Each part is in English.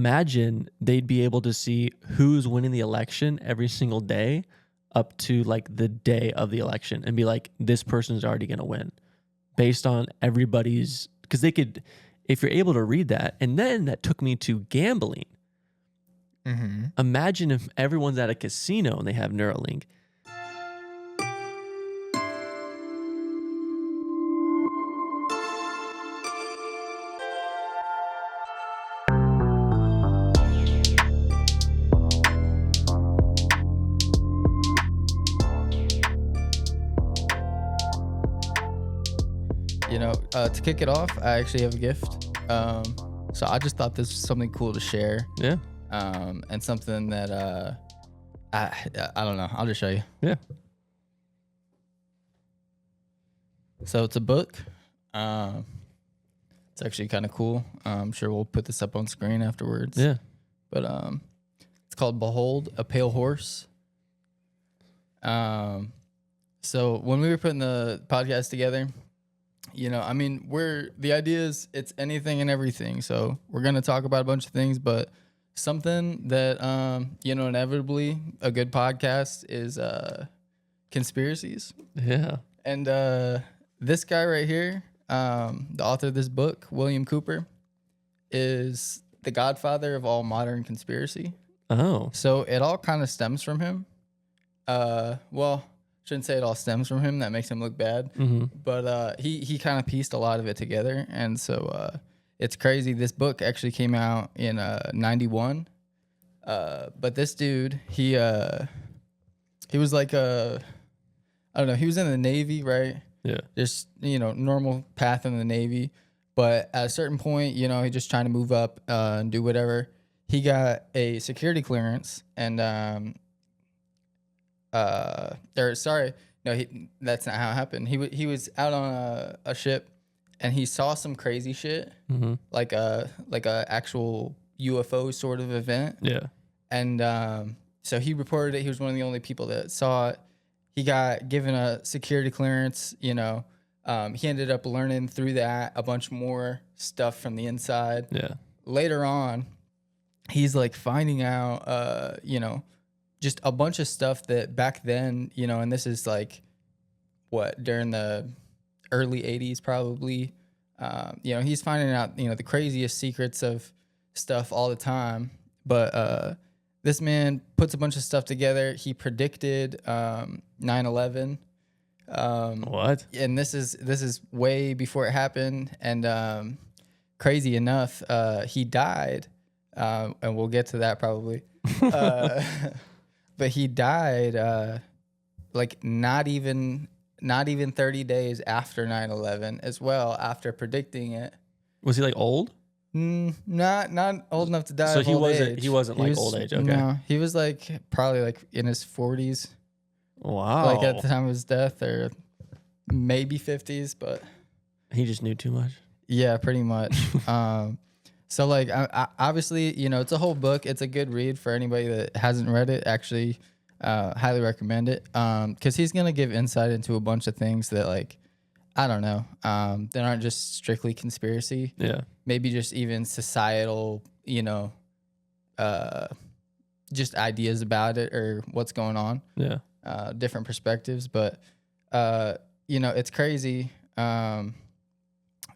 imagine they'd be able to see who's winning the election every single day up to like the day of the election and be like, this person's already going to win based on everybody's, because they could, if you're able to read that. And then that took me to gambling. Mm-hmm. Imagine if everyone's at a casino and they have Neuralink. To kick it off, I actually have a gift. So I just thought this was something cool to share. Yeah. And something that I don't know. I'll just show you. Yeah. So it's a book. It's actually kind of cool. I'm sure we'll put this up on screen afterwards. Yeah. But it's called Behold a Pale Horse. So when we were putting the podcast together, the idea is it's anything and everything. So we're going to talk about a bunch of things, but something that, inevitably a good podcast is conspiracies. Yeah. And this guy right here, the author of this book, William Cooper, is the godfather of all modern conspiracy. Oh. So it all kind of stems from him. Shouldn't say it all stems from him. That makes him look bad. Mm-hmm. But he kind of pieced a lot of it together. And so it's crazy. This book actually came out in 91. But this dude, he was like I don't know, he was in the Navy, right? Yeah. Just, normal path in the Navy. But at a certain point, he just trying to move up and do whatever. He got a security clearance and that's not how it happened. He was out on a ship and he saw some crazy shit, mm-hmm. like a actual UFO sort of event. Yeah. And so he reported it. He was one of the only people that saw it. He got given a security clearance. He ended up learning through that a bunch more stuff from the inside. Yeah. Later on, he's like finding out, just a bunch of stuff that back then, and this is like during the early 80s probably, he's finding out, the craziest secrets of stuff all the time. But this man puts a bunch of stuff together. He predicted 9/11. What? And this is way before it happened. And crazy enough, he died, and we'll get to that probably. But he died like not even 30 days after 9/11 as well, after predicting it. Was he like old? Not old enough to die. So of he old wasn't. age. He wasn't like old age. Okay. No, he was like probably like in his 40s. Wow. Like at the time of his death, or maybe 50s, but he just knew too much. Yeah, pretty much. So like, I obviously, it's a whole book. It's a good read for anybody that hasn't read it. Actually, highly recommend it. Because he's gonna give insight into a bunch of things that, like, I don't know, that aren't just strictly conspiracy. Yeah. Maybe just even societal, just ideas about it or what's going on. Yeah. Different perspectives, but it's crazy.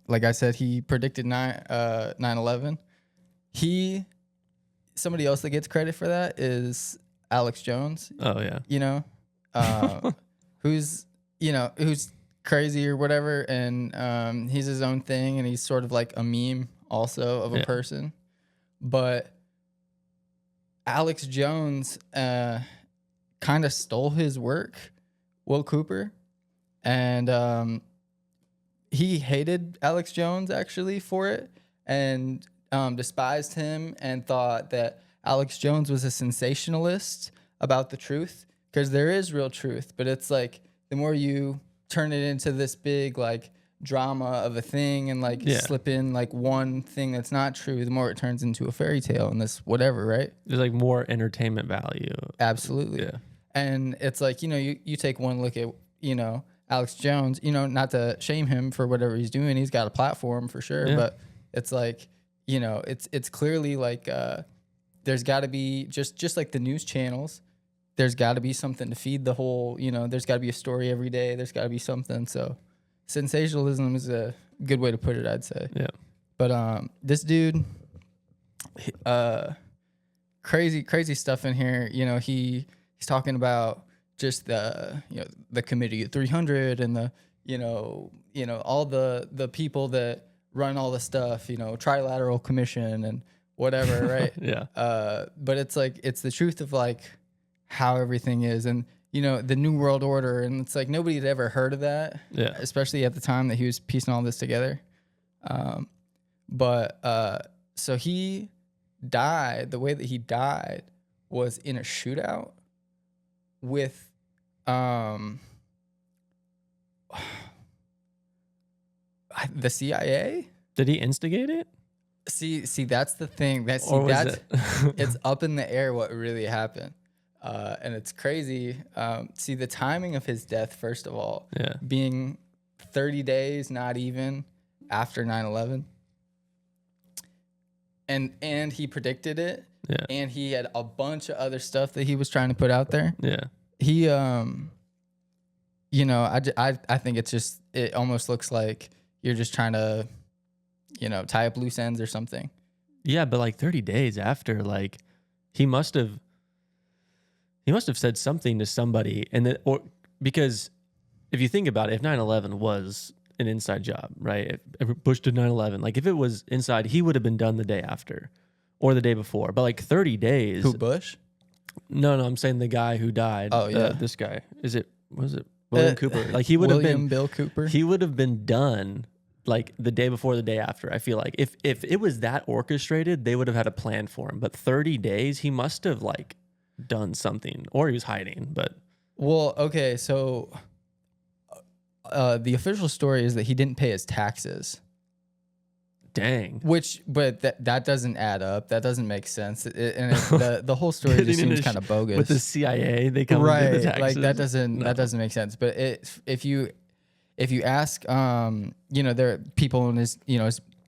Like I said, he predicted 9/11. Somebody else that gets credit for that is Alex Jones. Oh yeah. Who's crazy or whatever, and he's his own thing, and he's sort of like a meme also of a person. But Alex Jones kind of stole his work, Will Cooper, and he hated Alex Jones actually for it, and despised him, and thought that Alex Jones was a sensationalist about the truth, because there is real truth, but it's like the more you turn it into this big like drama of a thing and like slip in like one thing that's not true, the more it turns into a fairy tale and this whatever, right? There's like more entertainment value. Absolutely. Yeah. And it's like, you take one look at, Alex Jones, not to shame him for whatever he's doing. He's got a platform for sure. Yeah. But it's like, it's clearly like there's got to be just like the news channels. There's got to be something to feed the whole. There's got to be a story every day. There's got to be something. So sensationalism is a good way to put it, I'd say. Yeah. But this dude, crazy stuff in here. He's talking about just the committee of 300 and all the people that run all the stuff, trilateral commission and whatever, right? Yeah. But it's like it's the truth of like how everything is, and the New World Order, and it's like nobody had ever heard of that, especially at the time that he was piecing all this together. So he died. The way that he died was in a shootout with the CIA. Did he instigate it? See, that's the thing. That's it's up in the air what really happened, and it's crazy. See, the timing of his death, first of all, being 30 days, not even after 9/11, and he predicted it, and he had a bunch of other stuff that he was trying to put out there. Yeah, he, I think it almost looks like you're just trying to, tie up loose ends or something. Yeah, but like 30 days after, like he must have said something to somebody, because if you think about it, if 9/11 was an inside job, right? If Bush did 9/11, like if it was inside, he would have been done the day after or the day before. But like 30 days. Who, Bush? No, I'm saying the guy who died. Oh yeah, this guy. Was it William Cooper? Like he would have been Bill Cooper. He would have been done like the day before, the day after. I feel like if it was that orchestrated, they would have had a plan for him. But 30 days, he must have like done something, or he was hiding. But okay, so the official story is that he didn't pay his taxes. Dang. But that doesn't add up. That doesn't make sense. The whole story just seems kind of bogus. With the CIA, they come right, and do the taxes. Like that doesn't make sense. But if you ask, there are people in his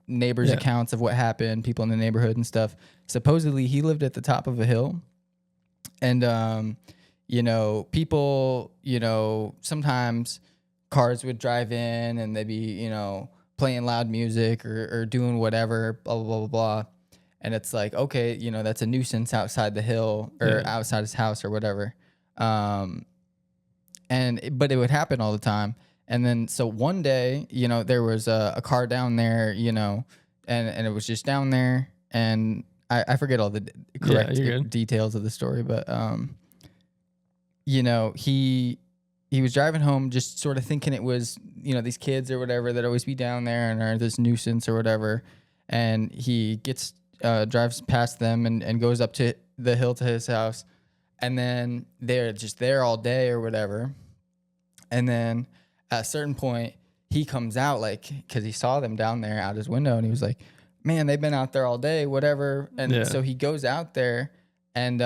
neighbors' accounts of what happened, people in the neighborhood and stuff. Supposedly he lived at the top of a hill, and people, sometimes cars would drive in and they'd be, playing loud music or doing whatever, blah, blah, blah, blah. And it's like, okay, that's a nuisance outside the hill or outside his house or whatever. But it would happen all the time. And then, so one day, there was a car down there, and it was just down there. And I forget all the correct details of the story, but, he was driving home just sort of thinking it was, these kids or whatever that always be down there and are this nuisance or whatever. And he drives past them and goes up to the hill to his house. And then they're just there all day or whatever. And then at a certain point, he comes out because he saw them down there out his window. And he was like, man, they've been out there all day, whatever. And so he goes out there and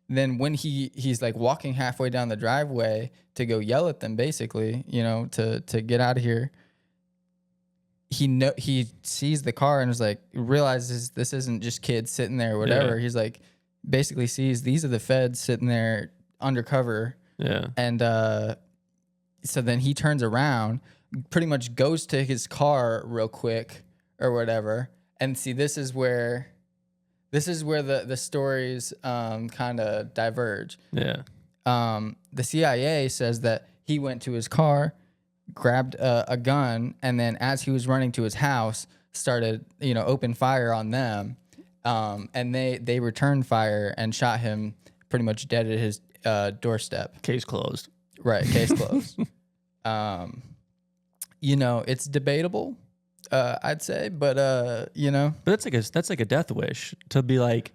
then when he's like walking halfway down the driveway to go yell at them, basically, to get out of here, he sees the car and is like, realizes this isn't just kids sitting there or whatever. He's like, basically sees these are the feds sitting there undercover. Yeah. And so then he turns around, pretty much goes to his car real quick or whatever. And see, this is where the stories kind of diverge. Yeah. The CIA says that he went to his car, grabbed a gun, and then as he was running to his house, started open fire on them, and they returned fire and shot him pretty much dead at his doorstep. Case closed. Right. Case closed. It's debatable. I'd say, but But that's like a death wish to be like,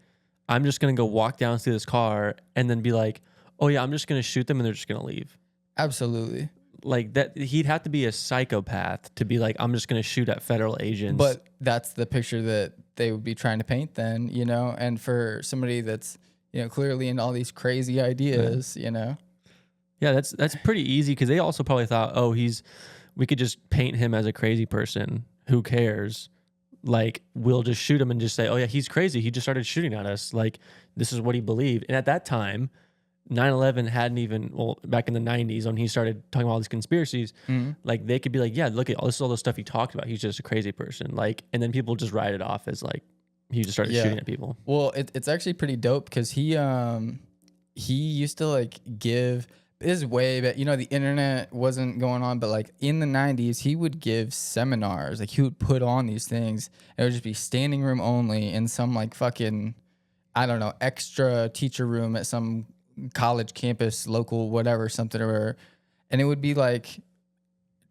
I'm just gonna go walk down to this car and then be like, oh yeah, I'm just gonna shoot them and they're just gonna leave. Absolutely. Like that, he'd have to be a psychopath to be like, I'm just gonna shoot at federal agents. But that's the picture that they would be trying to paint then, and for somebody that's clearly in all these crazy ideas, Yeah, that's pretty easy because they also probably thought, we could just paint him as a crazy person. Who cares? like we'll just shoot him and just say, oh yeah, he's crazy. He just started shooting at us. Like this is what he believed. And at that time, 9/11 hadn't even, well, back in the 90s when he started talking about all these conspiracies, like they could be like, yeah, look at all this stuff he talked about. He's just a crazy person. Like, and then people just write it off as like, he just started shooting at people. Well, it's actually pretty dope because he used to like give his way, but you know, the internet wasn't going on, but like in the 90s, he would give seminars. Like he would put on these things. It would just be standing room only in some like fucking, I don't know, extra teacher room at some college campus, local, whatever, something, or, and it would be like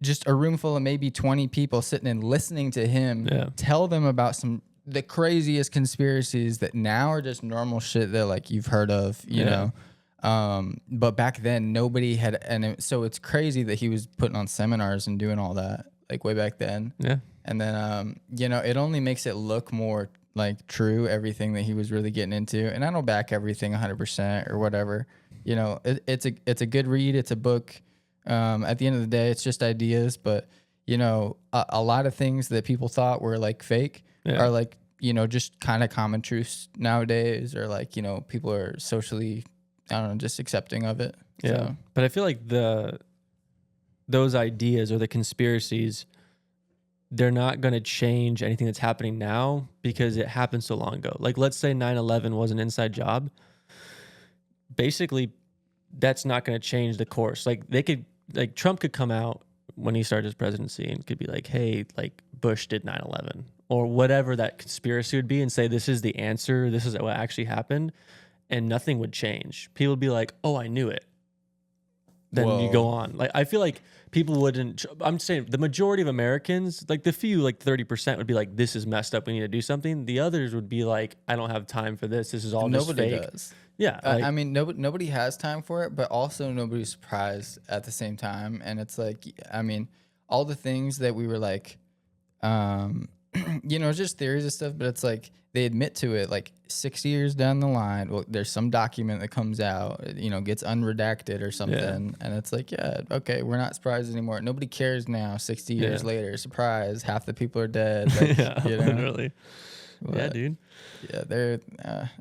just a room full of maybe 20 people sitting and listening to him tell them about the craziest conspiracies that now are just normal shit that like you've heard of, you know. But back then nobody had, and so it's crazy that he was putting on seminars and doing all that like way back then. Yeah. And then you know, it only makes it look more like true, everything that he was really getting into. And I don't back everything 100% or whatever. You know, it's a good read. It's a book. At the end of the day, it's just ideas. But, you know, a lot of things that people thought were like fake are like, you know, just kind of common truths nowadays, or like, you know, people are socially, I don't know, just accepting of it. Yeah. So. But I feel like those ideas or the conspiracies, they're not going to change anything that's happening now because it happened so long ago. Like, let's say 9/11 was an inside job. Basically, that's not going to change the course. Like, Trump could come out when he started his presidency and could be like, hey, like, Bush did 9/11 or whatever that conspiracy would be, and say, this is the answer. This is what actually happened. And nothing would change. People would be like, oh, I knew it. Then you go on. Like, I feel like people wouldn't, I'm saying the majority of Americans, like the few, like 30% would be like, this is messed up. We need to do something. The others would be like, I don't have time for this. This is all just fake. Nobody does. Yeah. Like, I mean, nobody has time for it, but also nobody's surprised at the same time. And it's like, I mean, all the things that we were like, you know, just theories and stuff, but it's like they admit to it like 6 years down the line. Well, there's some document that comes out, you know, gets unredacted or something. And it's like, yeah, okay, we're not surprised anymore. Nobody cares now, 60 years later. Surprise, half the people are dead. Like, you know? Literally. But, yeah, dude. Yeah, they're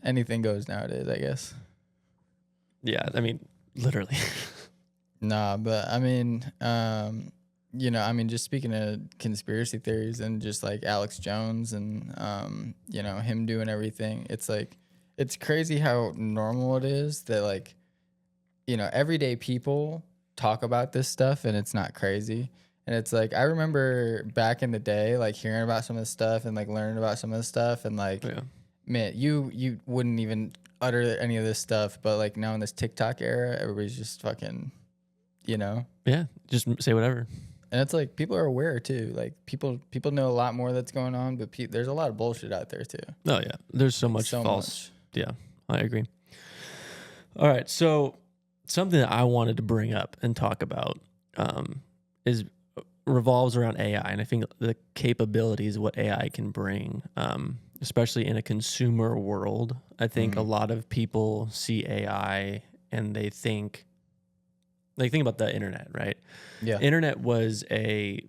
anything goes nowadays, I guess. Yeah, I mean, literally. Nah, but I mean, you know, I mean, just speaking of conspiracy theories and just like Alex Jones and, you know, him doing everything, it's like, it's crazy how normal it is that like, you know, everyday people talk about this stuff and it's not crazy. And it's like, I remember back in the day, like hearing about some of this stuff and like learning about some of this stuff and like, man, you wouldn't even utter any of this stuff. But like now in this TikTok era, everybody's just fucking, you know? Yeah, just say whatever. And it's like people are aware too. Like people know a lot more that's going on, but there's a lot of bullshit out there too. Oh yeah, there's so much false. Yeah, I agree. All right, so something that I wanted to bring up and talk about revolves around AI, and I think the capabilities of what AI can bring, especially in a consumer world. I think a lot of people see AI and they think about the internet, right? Yeah. Internet was a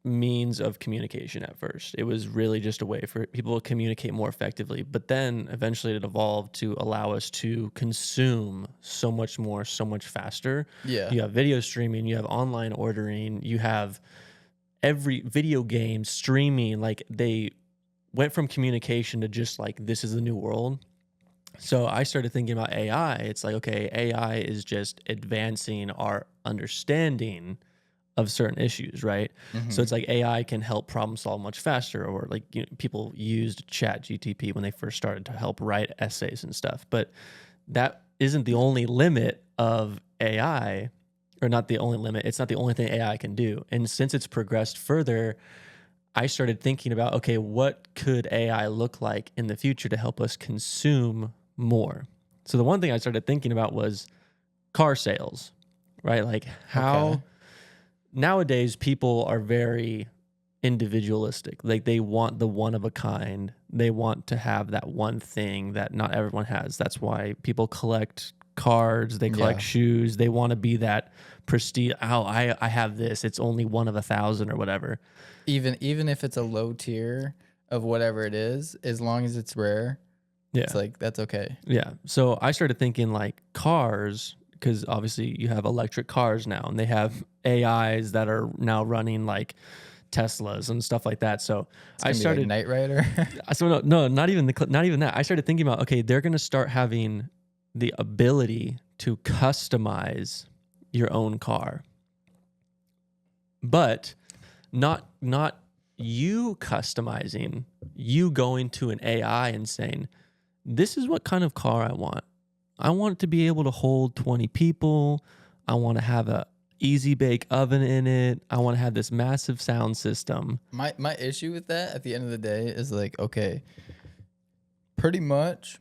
means of communication at first. It was really just a way for people to communicate more effectively. But then eventually it evolved to allow us to consume so much more, so much faster. Yeah. You have video streaming, you have online ordering, you have every video game streaming. Like they went from communication to just like, this is the new world. So I started thinking about AI. It's like, okay, AI is just advancing our understanding of certain issues, right? So it's like AI can help problem solve much faster, or like, you know, people used ChatGPT when they first started to help write essays and stuff. But that isn't the only limit of AI, or not the only limit. It's not the only thing AI can do. And since it's progressed further, I started thinking about, okay, what could AI look like in the future to help us consume more? So the one thing I started thinking about was car sales, right? Like how nowadays people are very individualistic. Like they want the one of a kind. They want to have that one thing that not everyone has. That's why people collect cards, they collect shoes. They want to be that prestige. Oh, I have this. It's only one of 1,000 or whatever. Even if it's a low tier of whatever it is, as long as it's rare, Yeah. it's like that's okay. Yeah. So I started thinking like cars, because obviously you have electric cars now and they have AIs that are now running like Teslas and stuff like that. So It's I gonna be like started, Knight Rider. so no, not even not even that. I started thinking about, okay, they're going to start having the ability to customize your own car, but not you customizing, you going to an AI and saying, this is what kind of car I want. I want it to be able to hold 20 people. I want to have a easy bake oven in it. I want to have this massive sound system. My issue with that at the end of the day is like, okay, pretty much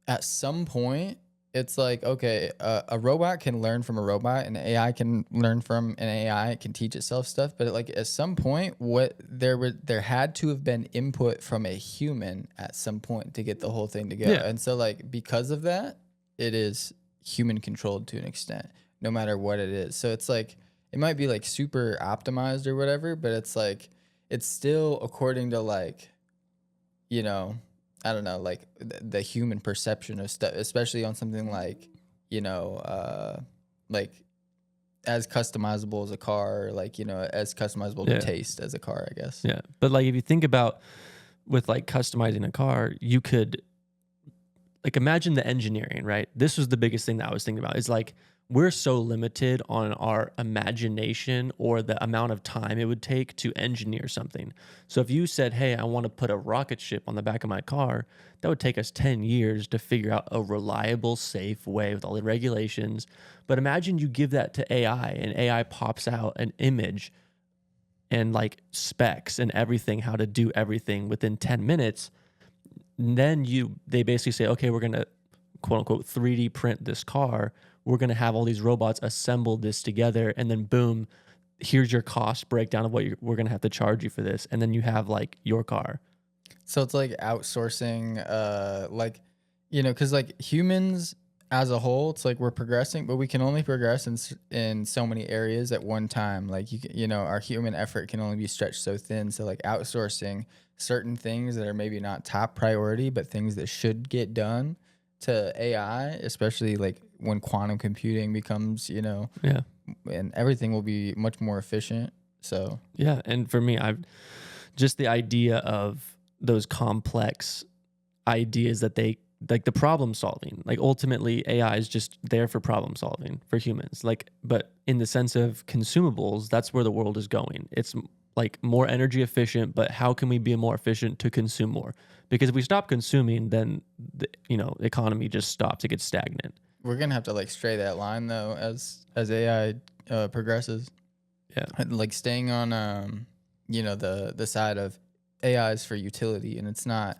at some point it's like, okay, a robot can learn from a robot, and AI can learn from an AI. It can teach itself stuff, but like at some point, there had to have been input from a human at some point to get the whole thing to go. Yeah. And so like because of that, it is human controlled to an extent, no matter what it is. So it's like it might be like super optimized or whatever, but it's like it's still according to like, you know, I don't know, like the human perception of stuff, especially on something like, you know, like as customizable as a car, or like, you know, as customizable to taste as a car, I guess. Yeah. But like if you think about with like customizing a car, you could like imagine the engineering, right? This was the biggest thing that I was thinking about. Is like we're so limited on our imagination or the amount of time it would take to engineer something. So if you said, hey, I want to put a rocket ship on the back of my car, that would take us 10 years to figure out a reliable, safe way with all the regulations. But imagine you give that to AI and AI pops out an image and like specs and everything, how to do everything within 10 minutes. And then they basically say, okay, we're going to quote unquote 3D print this car. We're going to have all these robots assemble this together, and then boom, here's your cost breakdown of what we're going to have to charge you for this. And then you have like your car. So it's like outsourcing, like, you know, because like humans as a whole, it's like we're progressing, but we can only progress in so many areas at one time. Like you know, our human effort can only be stretched so thin. So like outsourcing certain things that are maybe not top priority, but things that should get done to AI, especially like when quantum computing becomes, you know, and everything will be much more efficient. So yeah, and for me, I've just the idea of those complex ideas that they like the problem solving. Like ultimately, AI is just there for problem solving for humans. Like, but in the sense of consumables, that's where the world is going. It's like more energy efficient, but how can we be more efficient to consume more? Because if we stop consuming, then the economy just stops. It gets stagnant. We're gonna have to like stray that line though as AI progresses. Yeah, like staying on you know, the side of AI is for utility, and it's not.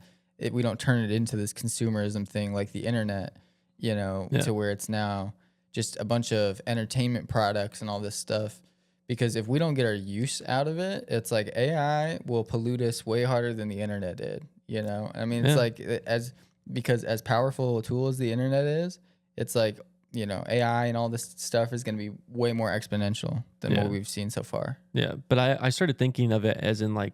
We don't turn it into this consumerism thing like the internet, you know, to where it's now just a bunch of entertainment products and all this stuff. Because if we don't get our use out of it, it's like AI will pollute us way harder than the internet did. You know, I mean, it's like because as powerful a tool as the internet is, it's like, you know, AI and all this stuff is going to be way more exponential than what we've seen so far. Yeah, but I started thinking of it as in like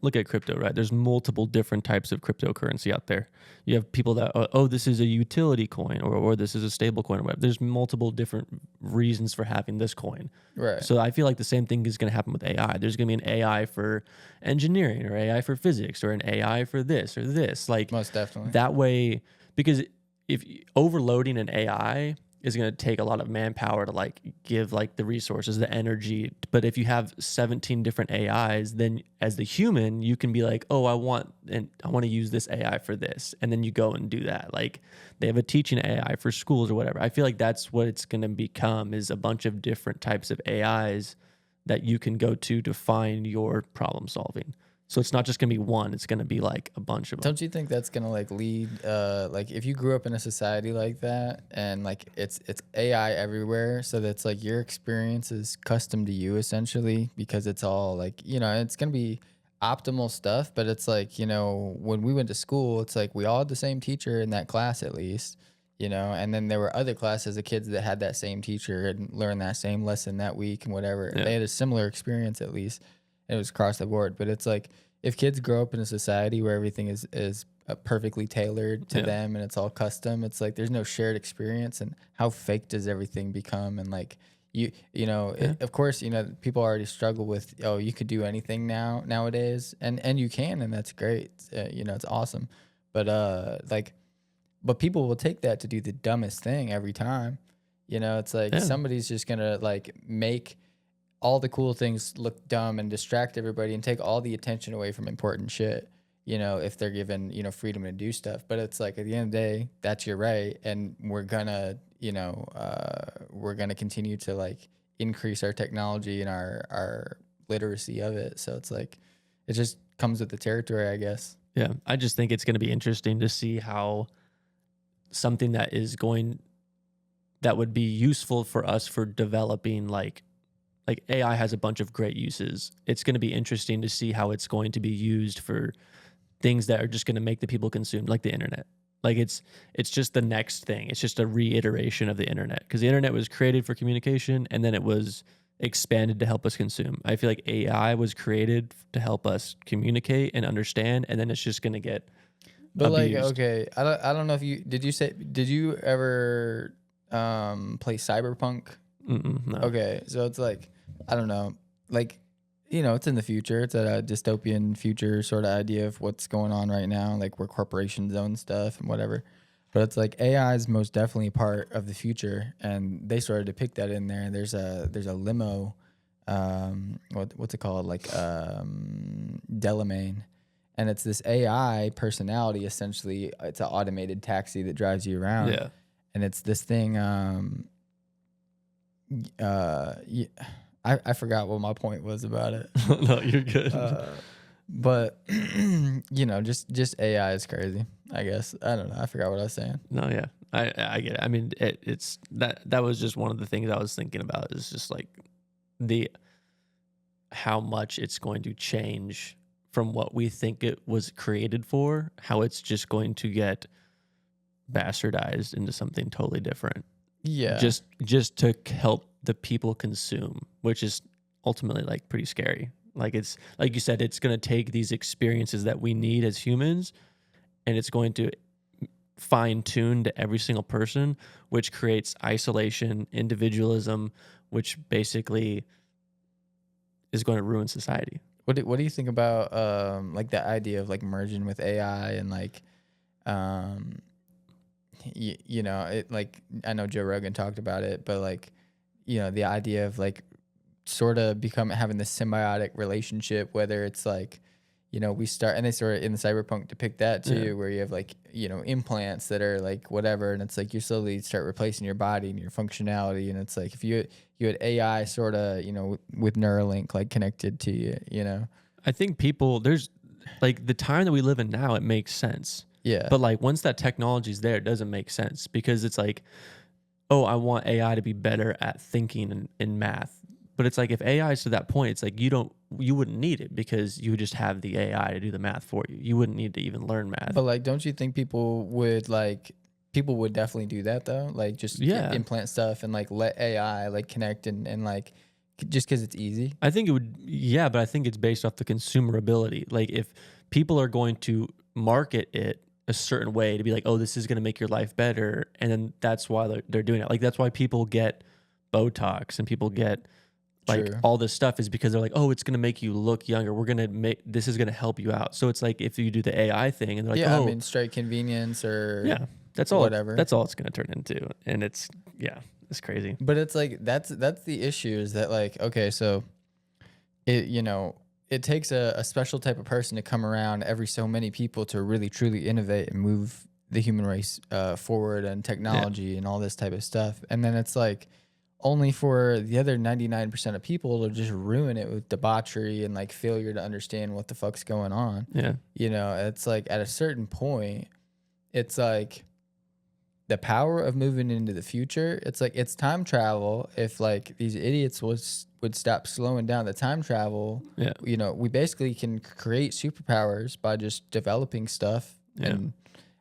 look at crypto, right? There's multiple different types of cryptocurrency out there. You have people that, oh, this is a utility coin or this is a stable coin or whatever. There's multiple different reasons for having this coin. Right. So I feel like the same thing is going to happen with AI. There's going to be an AI for engineering or AI for physics or an AI for this or this. Like most definitely. That way, because if overloading an AI is going to take a lot of manpower to like give like the resources, the energy. But if you have 17 different AIs, then as the human, you can be like, oh, I want to use this AI for this. And then you go and do that. Like they have a teaching AI for schools or whatever. I feel like that's what it's going to become, is a bunch of different types of AIs that you can go to find your problem solving. So it's not just going to be one, it's going to be like a bunch of them. Don't you think that's going to like lead, like if you grew up in a society like that and like it's AI everywhere, so that's like your experience is custom to you essentially, because it's all like, you know, it's going to be optimal stuff, but it's like, you know, when we went to school, it's like we all had the same teacher in that class at least, you know, and then there were other classes of kids that had that same teacher and learned that same lesson that week and whatever. Yeah. They had a similar experience at least. It was across the board, but it's like, if kids grow up in a society where everything is perfectly tailored to them and it's all custom, it's like there's no shared experience, and how fake does everything become? And like you know, of course, you know, people already struggle with, oh, you could do anything nowadays, and you can, and that's great. You know, it's awesome, but like, but people will take that to do the dumbest thing every time. You know, it's like somebody's just gonna like make all the cool things look dumb and distract everybody and take all the attention away from important shit, you know, if they're given, you know, freedom to do stuff. But it's like, at the end of the day, that's your right. And we're gonna, you know, we're gonna continue to like increase our technology and our literacy of it. So it's like, it just comes with the territory, I guess. Yeah. I just think it's going to be interesting to see how something that would be useful for us for developing like AI has a bunch of great uses. It's going to be interesting to see how it's going to be used for things that are just going to make the people consumed, like the internet. Like it's just the next thing. It's just a reiteration of the internet, because the internet was created for communication and then it was expanded to help us consume. I feel like AI was created to help us communicate and understand, and then it's just going to get abused. Like, okay, I don't know if did you ever play Cyberpunk? No. Okay, so it's like, I don't know, like, you know, it's in the future. It's a dystopian future sort of idea of what's going on right now, like where corporations own stuff and whatever. But it's like AI is most definitely part of the future, and they sort of depict that in there. There's a limo, what's it called, like Delamain, and it's this AI personality essentially. It's an automated taxi that drives you around. Yeah, and it's this thing. I forgot what my point was about it. No, you're good. But you know, just AI is crazy, I guess. I don't know. I forgot what I was saying. No, yeah, I get it. I mean, it's that was just one of the things I was thinking about, is just like how much it's going to change from what we think it was created for, how it's just going to get bastardized into something totally different. Yeah. Just to help the people consume, which is ultimately like pretty scary. Like, it's like you said, it's going to take these experiences that we need as humans, and it's going to fine tune to every single person, which creates isolation, individualism, which basically is going to ruin society. What do you think about like the idea of like merging with AI and like you know, it, like, I know Joe Rogan talked about it, but like, you know, the idea of like sort of having this symbiotic relationship, whether it's like, you know, we start, and they sort of in the Cyberpunk depict that too, where you have like, you know, implants that are like whatever, and it's like you slowly start replacing your body and your functionality, and it's like if you had AI sort of, you know, with Neuralink like connected to you, you know. I think there's like the time that we live in now, it makes sense. Yeah. But like once that technology's there, it doesn't make sense, because it's like, oh, I want AI to be better at thinking in math. But it's like, if AI is to that point, it's like you wouldn't need it, because you would just have the AI to do the math for you. You wouldn't need to even learn math. But like, don't you think people would definitely do that though? Like just implant stuff and like let AI like connect and like, just because it's easy? I think it would, yeah, but I think it's based off the consumer ability. Like, if people are going to market it a certain way to be like, oh, this is going to make your life better, and then that's why they're doing it. Like, that's why people get Botox and people get like all this stuff, is because they're like, oh, it's going to make you look younger. This is going to help you out. So it's like, if you do the AI thing and they're like, oh, I mean, straight convenience or that's all, whatever. That's all it's going to turn into. And it's crazy. But it's like, that's the issue, is that like, okay, so it, you know, it takes a special type of person to come around every so many people to really truly innovate and move the human race forward, and technology and all this type of stuff. And then it's like, only for the other 99% of people to just ruin it with debauchery and like failure to understand what the fuck's going on. Yeah. You know, it's like at a certain point, it's like the power of moving into the future. It's like, it's time travel. If like these idiots would stop slowing down the time travel, you know, we basically can create superpowers by just developing stuff and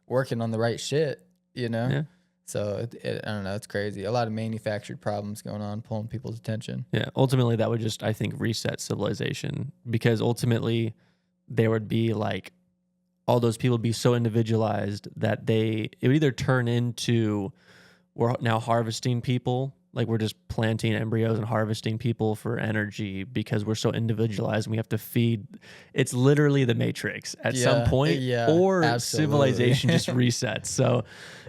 working on the right shit, you know? Yeah. So I don't know. It's crazy. A lot of manufactured problems going on, pulling people's attention. Yeah. Ultimately, that would just, I think, reset civilization, because ultimately there would be like all those people would be so individualized that it would either turn into we're now harvesting people, like we're just planting embryos and harvesting people for energy because we're so individualized and we have to feed. It's literally the Matrix at some point, or absolutely. civilization just resets. So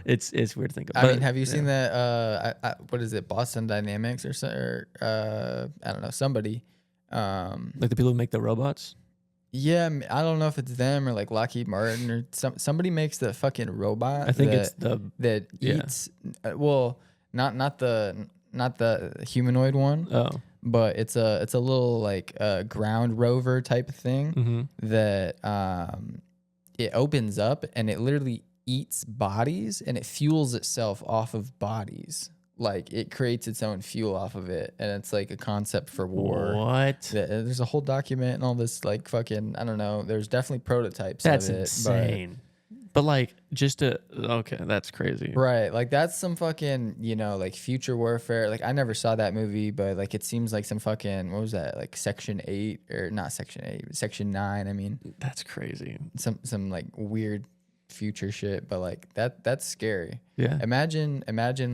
it's weird to think about. I mean, have you seen that? What is it, Boston Dynamics or I don't know, somebody. Like the people who make the robots. Yeah, I don't know if it's them or like Lockheed Martin or somebody makes the fucking robot. I think that, it's that eats. Well, not the humanoid one. Oh, but it's a little like ground rover type of thing that it opens up and it literally eats bodies and it fuels itself off of bodies. Like it creates its own fuel off of it, and it's like a concept for war. What? There's a whole document and all this like fucking, I don't know. There's definitely prototypes. That's of it, insane. But like okay, that's crazy. Right, like that's some fucking, like future warfare. Like I never saw that movie, but like it seems like some fucking, what was that? Like Section 8 or not Section 8, but Section 9. I mean, that's crazy. Some like weird future shit, but like that's scary. Yeah. Imagine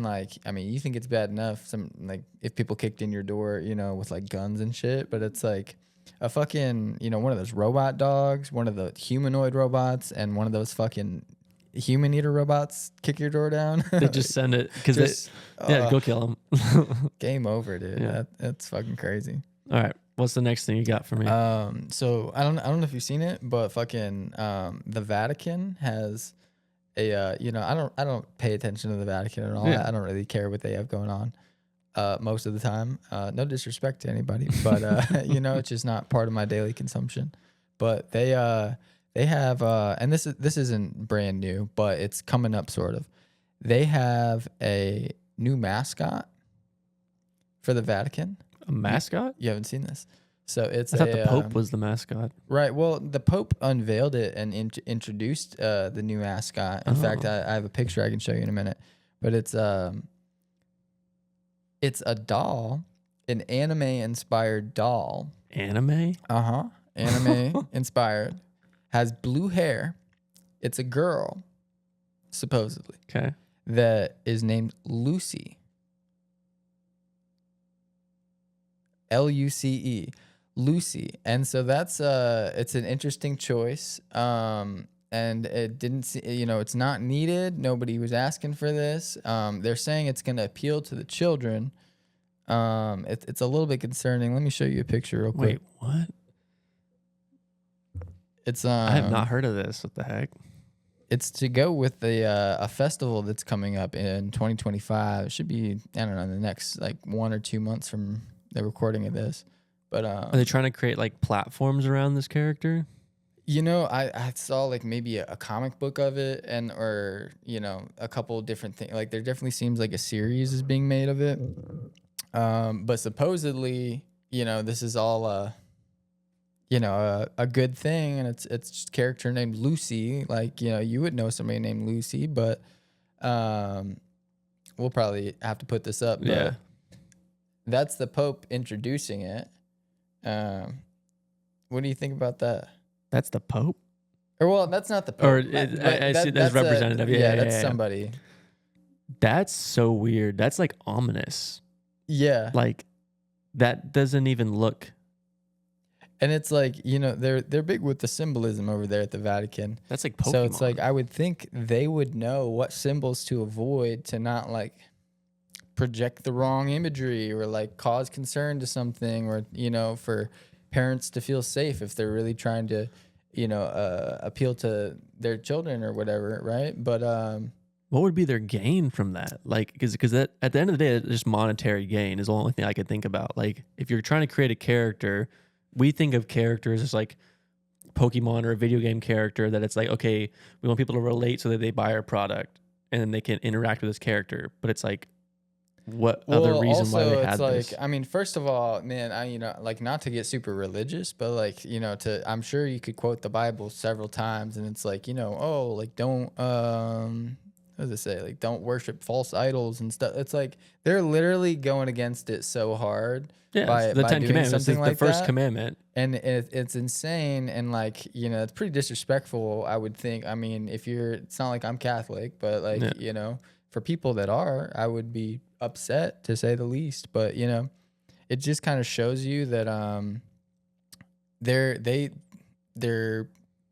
like, I mean, you think it's bad enough some like if people kicked in your door, with like guns and shit, but it's like a fucking, one of those robot dogs, one of the humanoid robots, and one of those fucking human eater robots kick your door down. They just send it because go kill them. Game over, dude. Yeah. That's fucking crazy. All right, what's the next thing you got for me? So I don't know if you've seen it, but fucking the Vatican has a I don't pay attention to the Vatican at all. Yeah. I don't really care what they have going on most of the time. No disrespect to anybody, but it's just not part of my daily consumption. But they have and this isn't brand new, but it's coming up sort of. They have a new mascot for the Vatican. A mascot? You haven't seen this. So it's I thought the Pope was the mascot. Right. Well, the Pope unveiled it and introduced the new mascot. In fact, I have a picture I can show you in a minute. But it's a doll, an anime-inspired doll. Anime? Anime-inspired. Has blue hair. It's a girl, supposedly. Okay. That is named Lucy. Luce. Lucy. And so that's it's an interesting choice. And it didn't see, it's not needed. Nobody was asking for this. They're saying it's going to appeal to the children. It's a little bit concerning. Let me show you a picture real quick. Wait, what? It's I have not heard of this. What the heck? It's to go with a festival that's coming up in 2025. It should be, I don't know, the next like 1 or 2 months from the recording of this. But are they trying to create like platforms around this character? I saw like maybe a comic book of it or a couple different things. Like there definitely seems like a series is being made of it. But supposedly, this is all a good thing, and it's just a character named Lucy. Like, you would know somebody named Lucy, but we'll probably have to put this up. But yeah. That's the Pope introducing it. What do you think about that? That's the Pope? Or well, that's not the Pope. Or I see that's representative. That's somebody. That's so weird. That's like ominous. Yeah. Like that doesn't even look. And it's like, they're big with the symbolism over there at the Vatican. That's like Pokemon. So it's like I would think they would know what symbols to avoid to not like project the wrong imagery or like cause concern to something, or for parents to feel safe if they're really trying to appeal to their children or whatever, right? But what would be their gain from that? Like because that at the end of the day, it's just monetary gain is the only thing I could think about. Like if you're trying to create a character, we think of characters as like Pokemon or a video game character, that it's like, okay, we want people to relate so that they buy our product and then they can interact with this character. But it's like, what other reason why they had this? I mean, first of all, man, like not to get super religious, but like, I'm sure you could quote the Bible several times and it's like, don't, what does it say? Like, don't worship false idols and stuff. It's like they're literally going against it so hard. Yeah, by the Ten doing Commandments something is like the first that. commandment. And it's insane, and like, you know, it's pretty disrespectful, I would think. I mean, it's not like I'm Catholic, but like, Yeah. you know, for people that are, I would be upset to say the least. But you know, it just kind of shows you that they're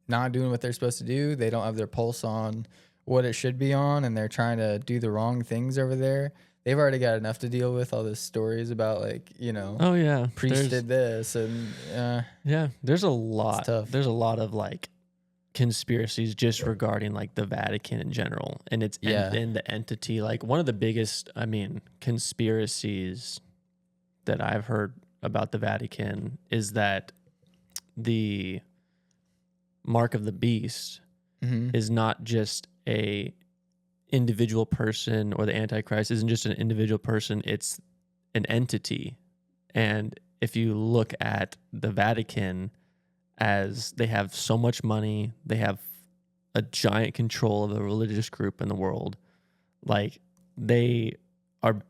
not doing what they're supposed to do. They don't have their pulse on what it should be on, and they're trying to do the wrong things over there. They've already got enough to deal with, all the stories about, like, you know, Oh yeah, priest did this, and yeah, there's a lot. tough. There's a lot of like conspiracies just regarding like the Vatican in general, and it's and the entity. Like one of the biggest, I mean, conspiracies that I've heard about the Vatican is that the mark of the beast is not just a individual person, or the Antichrist isn't just an individual person, it's an entity. And if you look at the Vatican, as they have so much money, they have a giant control of the religious group in the world, like they are,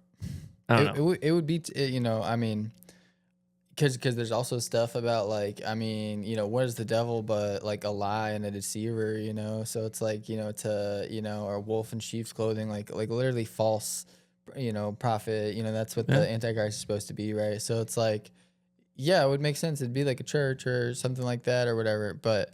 I don't know. It would be, you know, I mean, because there's also stuff about, like, I mean, you know, what is the devil but like a lie and a deceiver, you know? So it's like, you know, you know, or wolf in sheep's clothing, like literally false, you know, prophet, you know, that's what the Antichrist is supposed to be, right? So it's like, yeah, it would make sense. It'd be like a church or something like that or whatever. But,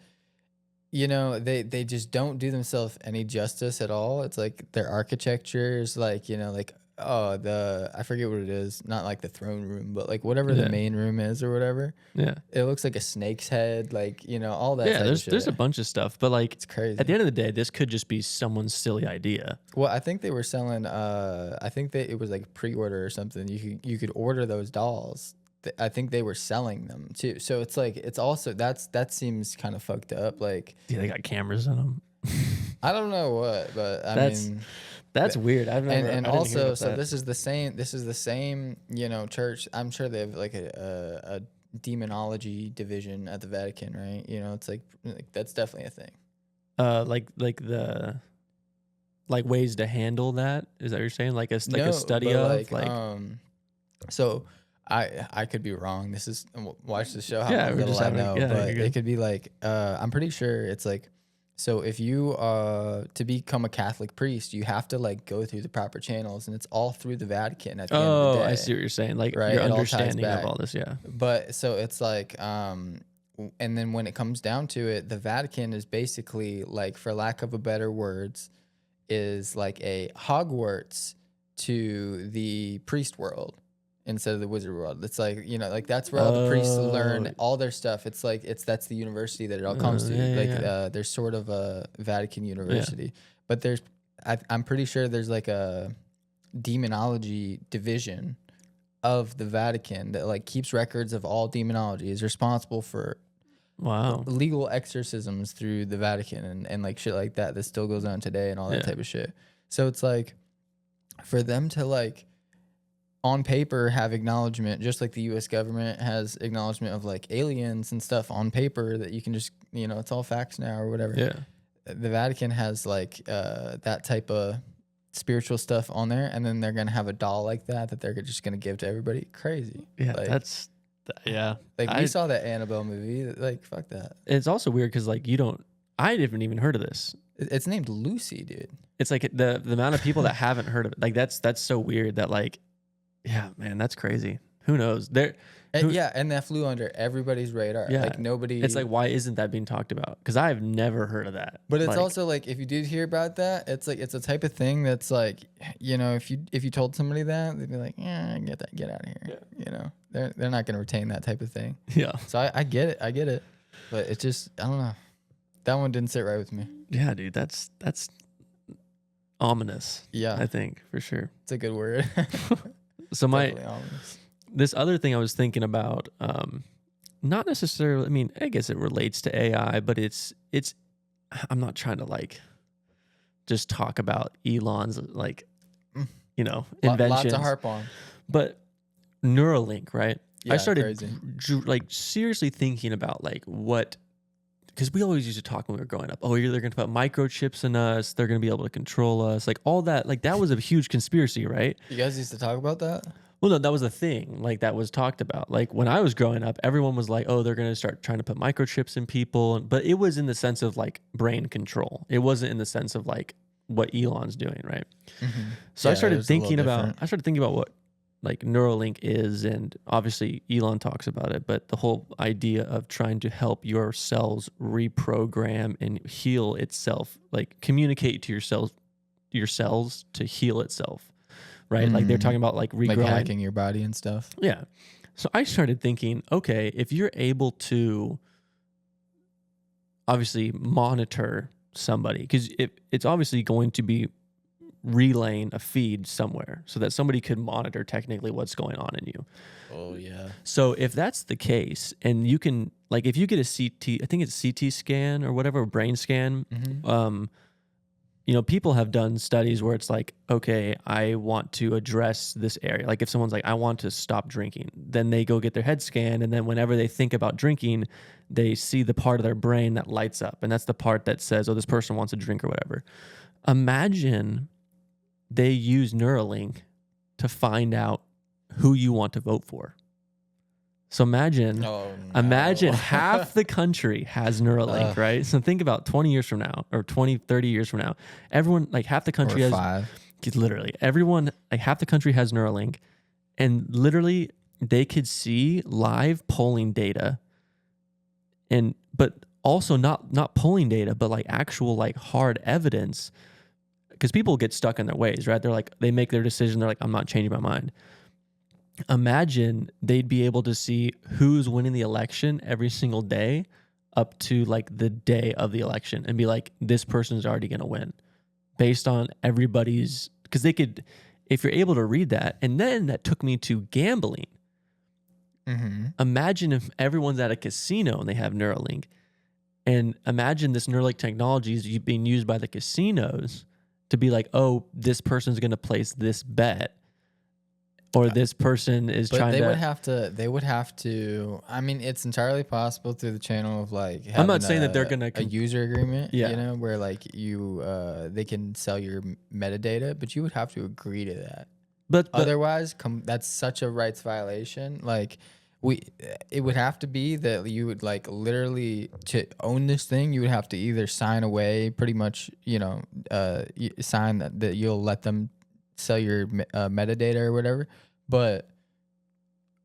you know, they just don't do themselves any justice at all. It's like their architecture is like, you know, like, oh, I forget what it is. Not like the throne room, but like whatever the main room is or whatever. Yeah. It looks like a snake's head, like, you know, all that. Yeah, type of shit. there's a bunch of stuff, but like It's crazy. at the end of the day, this could just be someone's silly idea. Well, I think they were selling, I think it was like pre-order or something. You could order those dolls. I think they were selling them too. So it's like, it's also, that seems kind of fucked up. Like, Yeah, they got cameras in them. I don't know what, but I mean, that's weird. I've never, and I didn't hear also, about so that. this is the same, you know, church. I'm sure they have like a demonology division at the Vatican, right? You know, it's like that's definitely a thing. Like ways to handle that. Is that what you're saying? Like a study but of so I could be wrong. This is, watch the show. How Yeah, we're little just I having- know, yeah, but you're good. it could be like I'm pretty sure it's like, so if you to become a Catholic priest, you have to like go through the proper channels, and it's all through the Vatican at the end of the day. I see what you're saying. Like Right, your it all ties understanding of back. all this. Yeah. But so it's like, and then when it comes down to it, the Vatican is basically, like, for lack of a better words, is like a Hogwarts to the priest world instead of the wizard world. It's like, you know, like that's where all the priests learn all their stuff. It's like, that's the university that it all comes to. There's sort of a Vatican university, but I'm pretty sure there's like a demonology division of the Vatican that like keeps records of all demonology, is responsible for legal exorcisms through the Vatican and like shit like that still goes on today and all that type of shit. So it's like, for them to like on paper have acknowledgement, just like the US government has acknowledgement of like aliens and stuff on paper that you can just, you know, it's all facts now or whatever. Yeah. The Vatican has like that type of spiritual stuff on there, and then they're gonna have a doll like that they're just gonna give to everybody. Crazy. Yeah, like, like we saw that Annabelle movie. Like, fuck that. It's also weird because like I haven't even heard of this. It's named Lucy, dude. It's like the amount of people that haven't heard of it. Like that's so weird that like, yeah, man, that's crazy. Who knows? And that flew under everybody's radar. Yeah. Like nobody. It's like, why isn't that being talked about? Because I've never heard of that. But it's like, also like, if you did hear about that, it's like, it's a type of thing that's like, you know, if you told somebody that, they'd be like, yeah, get out of here. Yeah. You know, they're not gonna retain that type of thing. Yeah. So I get it, but it's just, I don't know. That one didn't sit right with me. Yeah, dude, that's ominous. Yeah, I think for sure. it's a good word. So Definitely ominous. This other thing I was thinking about, not necessarily, I mean, I guess it relates to AI, but it's I'm not trying to like just talk about Elon's like, you know, inventions. Lots to harp on. But Neuralink, right? Yeah, I started crazy. like seriously thinking about like what because we always used to talk when we were growing up. Oh, they're going to put microchips in us. They're going to be able to control us. Like all that, like that was a huge conspiracy, right? You guys used to talk about that? Well, no, that was a thing like that was talked about. Like when I was growing up, everyone was like, oh, they're going to start trying to put microchips in people. But it was in the sense of like brain control. It wasn't in the sense of like what Elon's doing, right? Mm-hmm. So I started thinking about what like Neuralink is, and obviously Elon talks about it, but the whole idea of trying to help your cells reprogram and heal itself, like communicate to your cells to heal itself, right? Like they're talking about like regrowing, like hacking your body and stuff. Yeah. So I started thinking, okay, if you're able to obviously monitor somebody, because it's obviously going to be relaying a feed somewhere so that somebody could monitor technically what's going on in you. Oh yeah. So if that's the case, and you can like if you get a CT, I think it's CT scan or whatever, brain scan, you know, people have done studies where it's like, okay, I want to address this area. Like if someone's like, I want to stop drinking, then they go get their head scanned, and then whenever they think about drinking, they see the part of their brain that lights up, and that's the part that says, oh, this person wants to drink or whatever. Imagine they use Neuralink to find out who you want to vote for. So imagine half the country has Neuralink, right? So think about 20 years from now or 20, 30 years from now, everyone, like half the country has, literally everyone, like half the country has Neuralink, and literally they could see live polling data but also not polling data, but like actual like hard evidence. Because people get stuck in their ways, right? They're like, they make their decision. They're like, I'm not changing my mind. Imagine they'd be able to see who's winning the election every single day up to like the day of the election and be like, this person's already going to win based on everybody's, because they could, if you're able to read that. And then that took me to gambling. Imagine if everyone's at a casino and they have Neuralink, and imagine this Neuralink technology is being used by the casinos to be like, oh, this person's going to place this bet, or this person is trying to. They would have to. I mean, it's entirely possible through the channel of like. I'm not saying that they're going to a user agreement. Yeah. You know, where like they can sell your metadata, but you would have to agree to that. But otherwise, that's such a rights violation. Like. It would have to be that you would like literally to own this thing. You would have to either sign away, pretty much, you know, sign that you'll let them sell your metadata or whatever.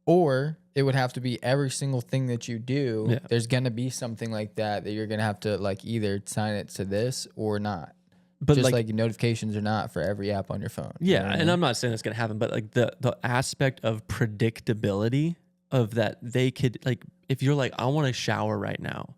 Or it would have to be every single thing that you do. Yeah. There's gonna be something like that you're gonna have to like either sign it to this or not. But just like notifications are not for every app on your phone. Yeah, you know what and I'm not saying it's gonna happen, but like the aspect of predictability. Of that, they could like, if you're like, I want to shower right now,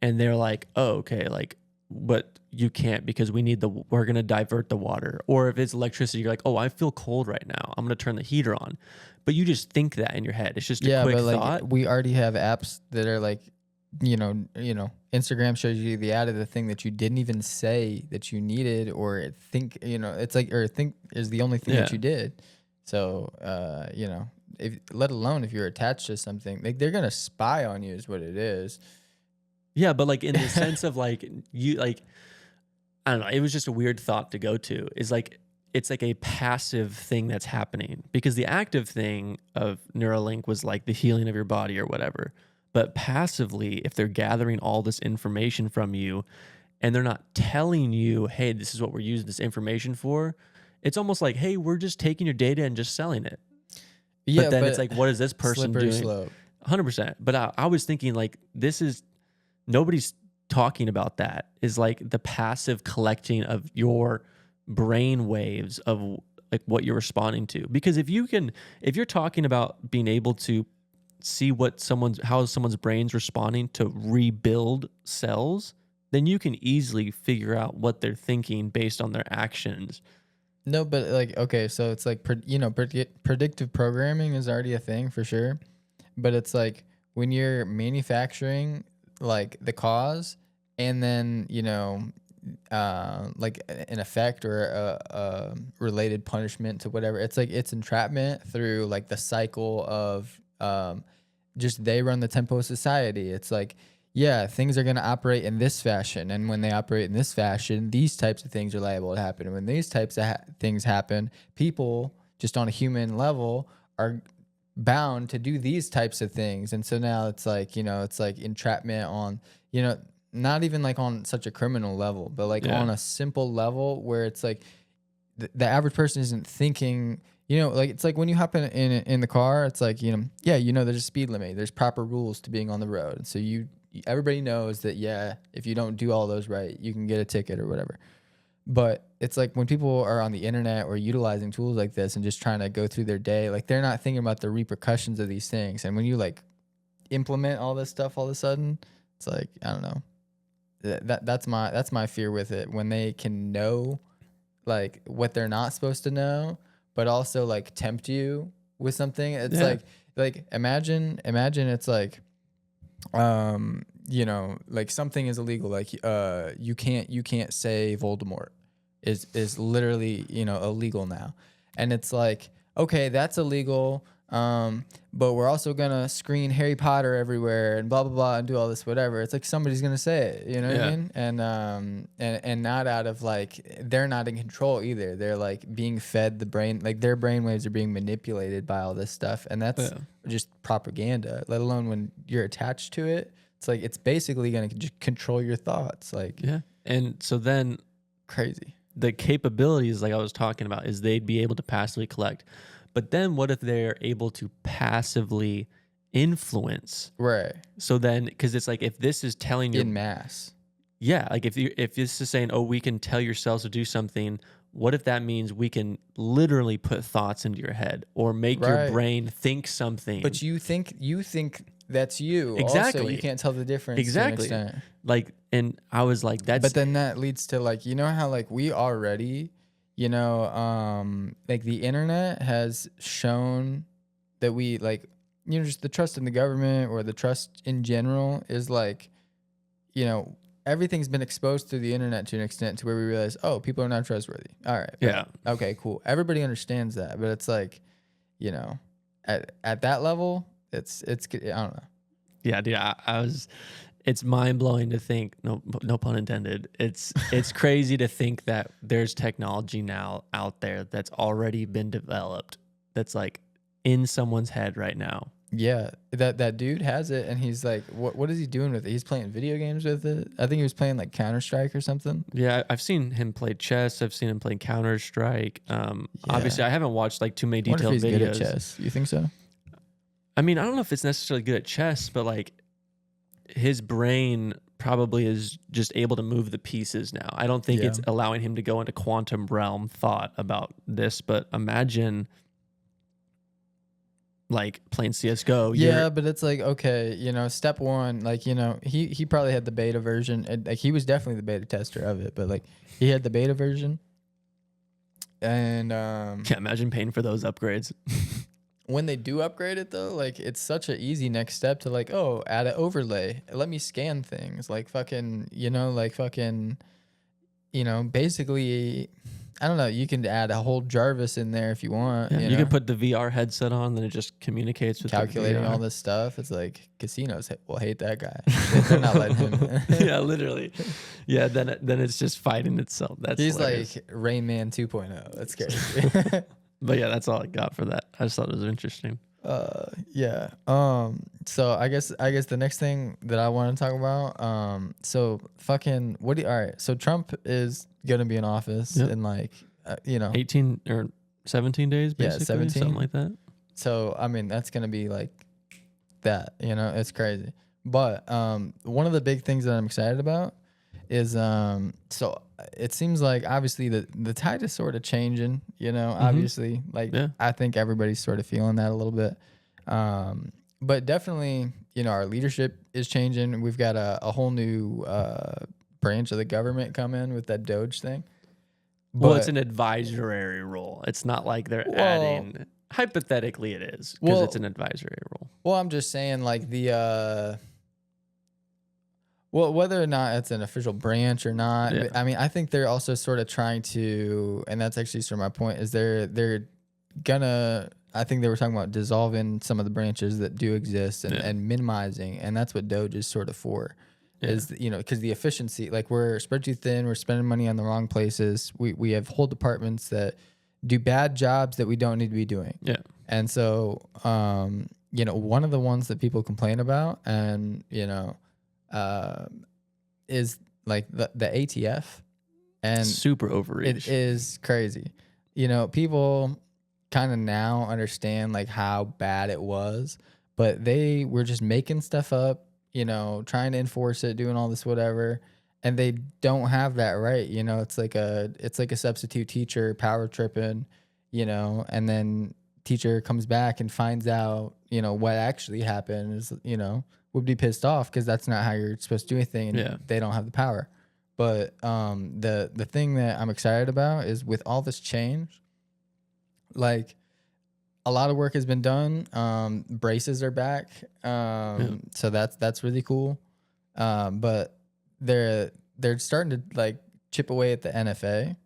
and they're like, oh, okay, like, but you can't because we're gonna divert the water. Or if it's electricity, you're like, oh, I feel cold right now, I'm gonna turn the heater on. But you just think that in your head. It's just a quick thought. Like, we already have apps that are like, you know, Instagram shows you the ad of the thing that you didn't even say that you needed, or think, you know, it's like, or think is the only thing that you did. So, you know. Let alone if you're attached to something, like they're gonna spy on you is what it is. Yeah, but like in the sense of like you like, I don't know. It was just a weird thought to go to. Is like it's like a passive thing that's happening, because the active thing of Neuralink was like the healing of your body or whatever. But passively, if they're gathering all this information from you, and they're not telling you, hey, this is what we're using this information for, it's almost like, hey, we're just taking your data and just selling it. Yeah, but then it's like, what is this person doing? Slope. 100%. But I was thinking like, nobody's talking about that. Is like the passive collecting of your brain waves of like what you're responding to. Because if you're talking about being able to see how someone's brain's responding to rebuild cells, then you can easily figure out what they're thinking based on their actions. No, but like, okay, so it's like, predictive programming is already a thing for sure. But it's like when you're manufacturing like the cause and then, you know, like an effect or a related punishment to whatever, it's like it's entrapment through like the cycle of just they run the tempo of society. It's like yeah, things are going to operate in this fashion. And when they operate in this fashion, these types of things are liable to happen. And when these types of things happen, people just on a human level are bound to do these types of things. And so now it's like, it's like entrapment on, not even like on such a criminal level, but like on a simple level where it's like the average person isn't thinking, like it's like when you hop in the car, it's like, there's a speed limit, there's proper rules to being on the road. And so everybody knows that, if you don't do all those right, you can get a ticket or whatever. But it's like when people are on the internet or utilizing tools like this and just trying to go through their day, like they're not thinking about the repercussions of these things. And when you like implement all this stuff all of a sudden, it's like, I don't know. That's my fear with it. When they can know like what they're not supposed to know, but also like tempt you with something. It's like imagine it's like like something is illegal, like you can't say Voldemort is literally illegal now, and it's like, okay, that's illegal, but we're also gonna screen Harry Potter everywhere and blah blah blah and do all this whatever. It's like somebody's gonna say it, what I mean? And not out of like, they're not in control either. They're like being fed the brain, like their brain waves are being manipulated by all this stuff, and that's just propaganda. Let alone when you're attached to it, it's like it's basically gonna just control your thoughts. Like and so then crazy. The capabilities, like I was talking about, is they'd be able to passively collect. But then what if they're able to passively influence? Right. So then, because it's like, if this is telling you in mass. Yeah. Like if this is saying, oh, we can tell your cells to do something, what if that means we can literally put thoughts into your head or make your brain think something? But you think that's you. Exactly. Also, you can't tell the difference. Exactly. To an extent. Like, and I was like, that's. But then that leads to like, how like we already, like the internet has shown that we like, just the trust in the government or the trust in general is like, everything's been exposed through the internet to an extent to where we realize, oh, people are not trustworthy. All right. Yeah. Okay, cool. Everybody understands that, but it's like, at that level, it's I don't know. Yeah, dude, I was. It's mind blowing to think. No pun intended. It's crazy to think that there's technology now out there that's already been developed. That's like in someone's head right now. Yeah, that dude has it, and he's like, what is he doing with it? He's playing video games with it. I think he was playing like Counter-Strike or something. Yeah, I've seen him play chess. I've seen him play Counter-Strike. Obviously, I haven't watched like too many detailed videos. Good at chess. You think so? I mean, I don't know if it's necessarily good at chess, but like his brain probably is just able to move the pieces now. I don't think it's allowing him to go into quantum realm thought about this, but imagine like playing CSGO. Yeah, but it's like, okay, step one, like, he probably had the beta version. And, like, he was definitely the beta tester of it, but like he had the beta version. And can't imagine paying for those upgrades. When they do upgrade it though, like it's such an easy next step to like, oh, add an overlay. Let me scan things. Like fucking, basically, I don't know. You can add a whole Jarvis in there if you want. Yeah, you can put the VR headset on, then it just communicates with calculating all this stuff. It's like casinos will hate that guy. They're not letting him. Yeah, literally. Yeah, then it's just fighting itself. He's hilarious. Like Rayman 2.0. That's scary. But yeah, that's all I got for that. I just thought it was interesting. Yeah. So I guess the next thing that I want to talk about, so fucking all right. So Trump is gonna be in office in like, 18 or 17 days, basically. 17, something like that. So I mean, that's gonna be like that. It's crazy. But one of the big things that I'm excited about is so it seems like obviously the tide is sort of changing, obviously, like I think everybody's sort of feeling that a little bit, but definitely our leadership is changing. We've got a whole new branch of the government come in with that Doge thing. Well, it's an advisory role. It's not like they're adding, hypothetically it is, because it's an advisory role. Well, I'm just saying like well, whether or not it's an official branch or not, I mean, I think they're also sort of trying to, and that's actually sort of my point, is they're gonna I think they were talking about dissolving some of the branches that do exist and, Yeah. and minimizing, and that's what Doge is sort of for. Yeah. Is, you know, because the efficiency, like we're spread too thin, we're spending money on the wrong places. We have whole departments that do bad jobs that we don't need to be doing. Yeah. And so, you know, one of the ones that people complain about, and you know, is like the ATF, and Super overreach. it is crazy. You know, people kind of now understand like how bad it was, but they were just making stuff up, you know, trying to enforce it, doing all this whatever, and they don't have that right. You know, it's like a substitute teacher power tripping, you know, and then teacher comes back and finds out, you know, what actually happened is, you know, would be pissed off because that's not how you're supposed to do anything, and Yeah. they don't have the power. But the thing that I'm excited about is with all this change, like a lot of work has been done. Braces are back, so that's really cool. But they're starting to like chip away at the NFA,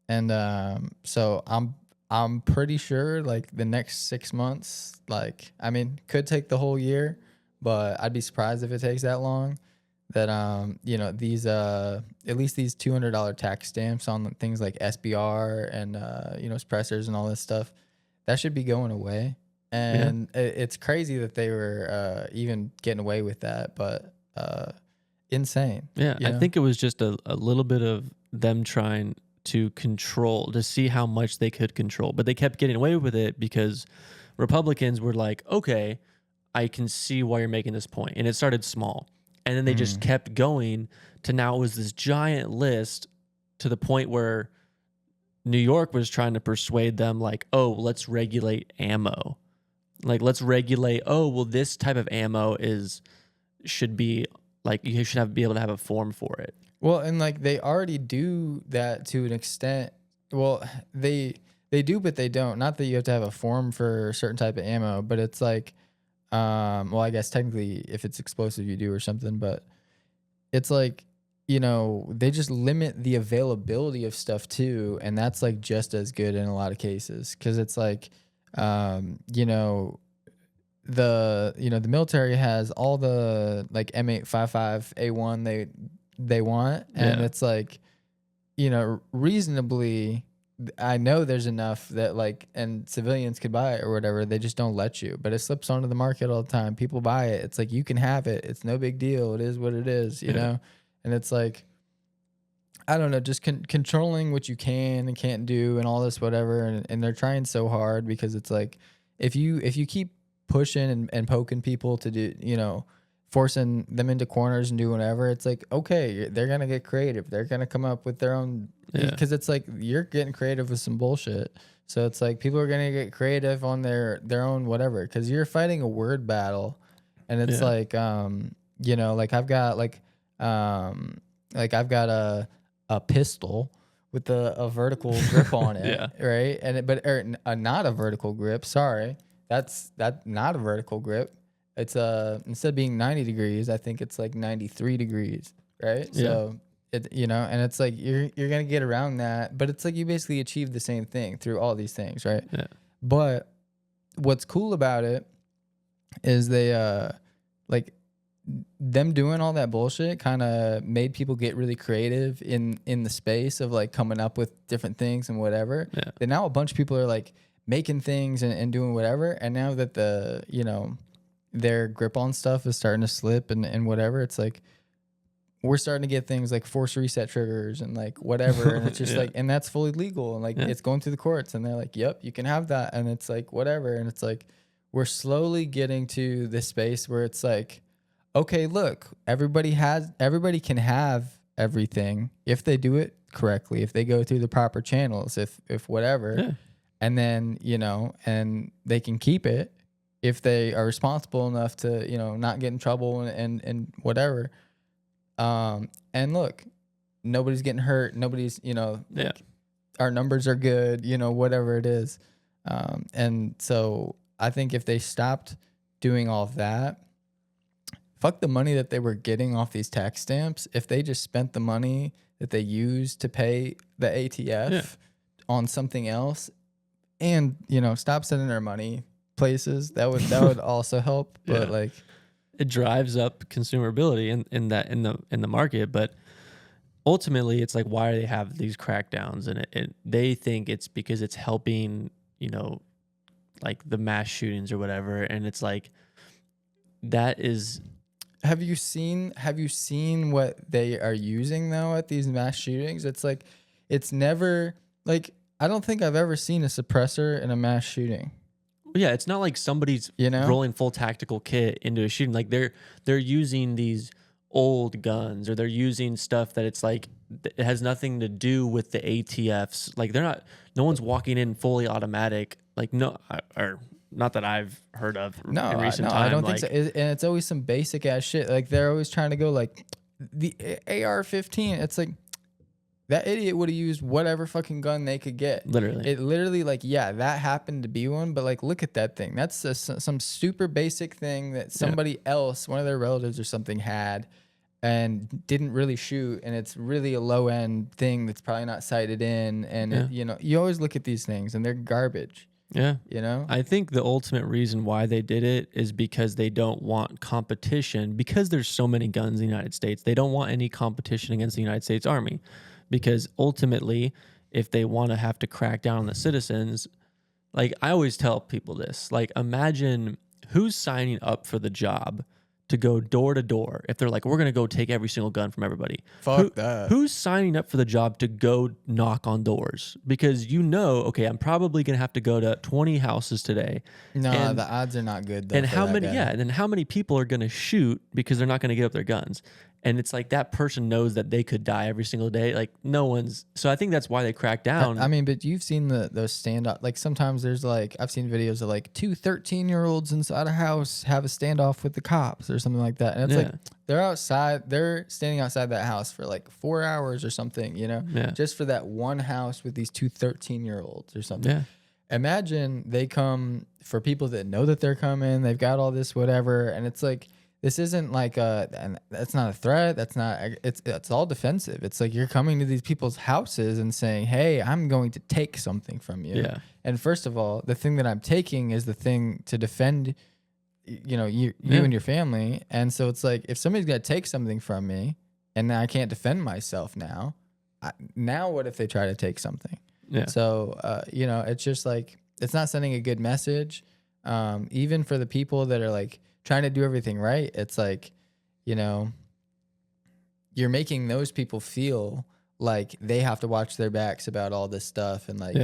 and so I'm pretty sure like the next 6 months, like I mean, could take the whole year, but I'd be surprised if it takes that long. That you know, these at least these $200 tax stamps on things like SBR and you know, suppressors and all this stuff, that should be going away. And it's crazy that they were even getting away with that, but insane. Yeah, you I know? think it was just a little bit of them trying to control, to see how much they could control. But they kept getting away with it because Republicans were like, okay, I can see why you're making this point. And it started small. And then they just kept going to now it was this giant list, to the point where New York was trying to persuade them like, oh, let's regulate ammo. Like, let's regulate, oh, well, this type of ammo should be like, you should be able to have a form for it. Well, and like they already do that to an extent. Well, they do, but they don't. Not that you have to have a form for a certain type of ammo, but it's like, well, I guess technically if it's explosive you do or something, but it's like, you know, they just limit the availability of stuff too, and that's like just as good in a lot of cases, because it's like, you know, the military has all the like M855 A1 they want, and it's like, you know, reasonably, I know there's enough that like, and civilians could buy it or whatever. They just don't let you, but it slips onto the market all the time. People buy it. It's like, you can have it. It's no big deal. It is what it is, you know? And it's like, I don't know, just controlling what you can and can't do and all this, whatever. And they're trying so hard, because it's like, if you keep pushing and poking people to do, you know, forcing them into corners and do whatever, it's like, okay, they're going to get creative. They're going to come up with their own, because it's like, you're getting creative with some bullshit. So it's like, people are going to get creative on their own whatever, because you're fighting a word battle. And it's like, you know, like I've got a pistol with a vertical grip on it, right? And not a vertical grip. Sorry, that's not a vertical grip. It's instead of being 90 degrees, I think it's like 93 degrees, right? Yeah. So it, you know, and it's like you're gonna get around that, but it's like you basically achieve the same thing through all these things, right? Yeah. But what's cool about it is they like, them doing all that bullshit kind of made people get really creative in the space of like coming up with different things and whatever. Then now a bunch of people are like making things and doing whatever. And now that the, you know, their grip on stuff is starting to slip and whatever, it's like, we're starting to get things like force reset triggers and like whatever. And it's just like, and that's fully legal. And like, it's going through the courts, and they're like, yep, you can have that. And it's like, whatever. And it's like, we're slowly getting to this space where it's like, okay, look, everybody can have everything if they do it correctly, if they go through the proper channels, if whatever, and then, you know, and they can keep it if they are responsible enough to, you know, not get in trouble and whatever. And look, nobody's getting hurt. Nobody's, you know, like, our numbers are good, you know, whatever it is. And so I think if they stopped doing all of that, fuck the money that they were getting off these tax stamps. If they just spent the money that they used to pay the ATF on something else, and stop sending our money places. That would also help. But Yeah. like, it drives up consumability in the market, but ultimately it's like, why do they have these crackdowns? And they think it's because it's helping, like the mass shootings or whatever. And it's like, that is, have you seen what they are using though at these mass shootings? It's like, it's never like, I don't think I've ever seen a suppressor in a mass shooting. yeah, it's not like somebody's rolling full tactical kit into a shooting. Like they're using these old guns, or they're using stuff that it's like, it has nothing to do with the ATFs. Like no one's walking in fully automatic. Like no, or not that I've heard of in recent time. I don't think so. And it's always some basic ass shit. Like they're always trying to go like the AR-15. It's like, that idiot would have used whatever fucking gun they could get. Literally. It literally, like, yeah, that happened to be one, but like, look at that thing. That's some super basic thing that somebody else, one of their relatives or something, had and didn't really shoot. And it's really a low end thing that's probably not sighted in. And you always look at these things and they're garbage. Yeah. I think the ultimate reason why they did it is because they don't want competition, because there's so many guns in the United States. They don't want any competition against the United States Army. Because ultimately, if they want to have to crack down on the citizens, like I always tell people this, like imagine who's signing up for the job to go door to door. If they're like, we're going to go take every single gun from everybody. Fuck that. Who's signing up for the job to go knock on doors? Because okay, I'm probably going to have to go to 20 houses today. No, the odds are not good though. And and then how many people are going to shoot because they're not going to give up their guns? And it's like that person knows that they could die every single day. Like no one's. So I think that's why they crack down. I mean, but you've seen those standoff. Like sometimes there's like, I've seen videos of like 2 13-year-olds inside a house have a standoff with the cops or something like that. And it's like they're outside. They're standing outside that house for like 4 hours or something, just for that one house with these 2 13-year-olds or something. Yeah. Imagine they come for people that know that they're coming. They've got all this whatever. And it's like, this isn't like that's not a threat. That's not, it's all defensive. It's like you're coming to these people's houses and saying, hey, I'm going to take something from you. Yeah. And first of all, the thing that I'm taking is the thing to defend, you and your family. And so it's like, if somebody's going to take something from me and I can't defend myself now, now what if they try to take something? Yeah. So, it's just like, it's not sending a good message. Even for the people that are like, trying to do everything right, it's like, you're making those people feel like they have to watch their backs about all this stuff, and like,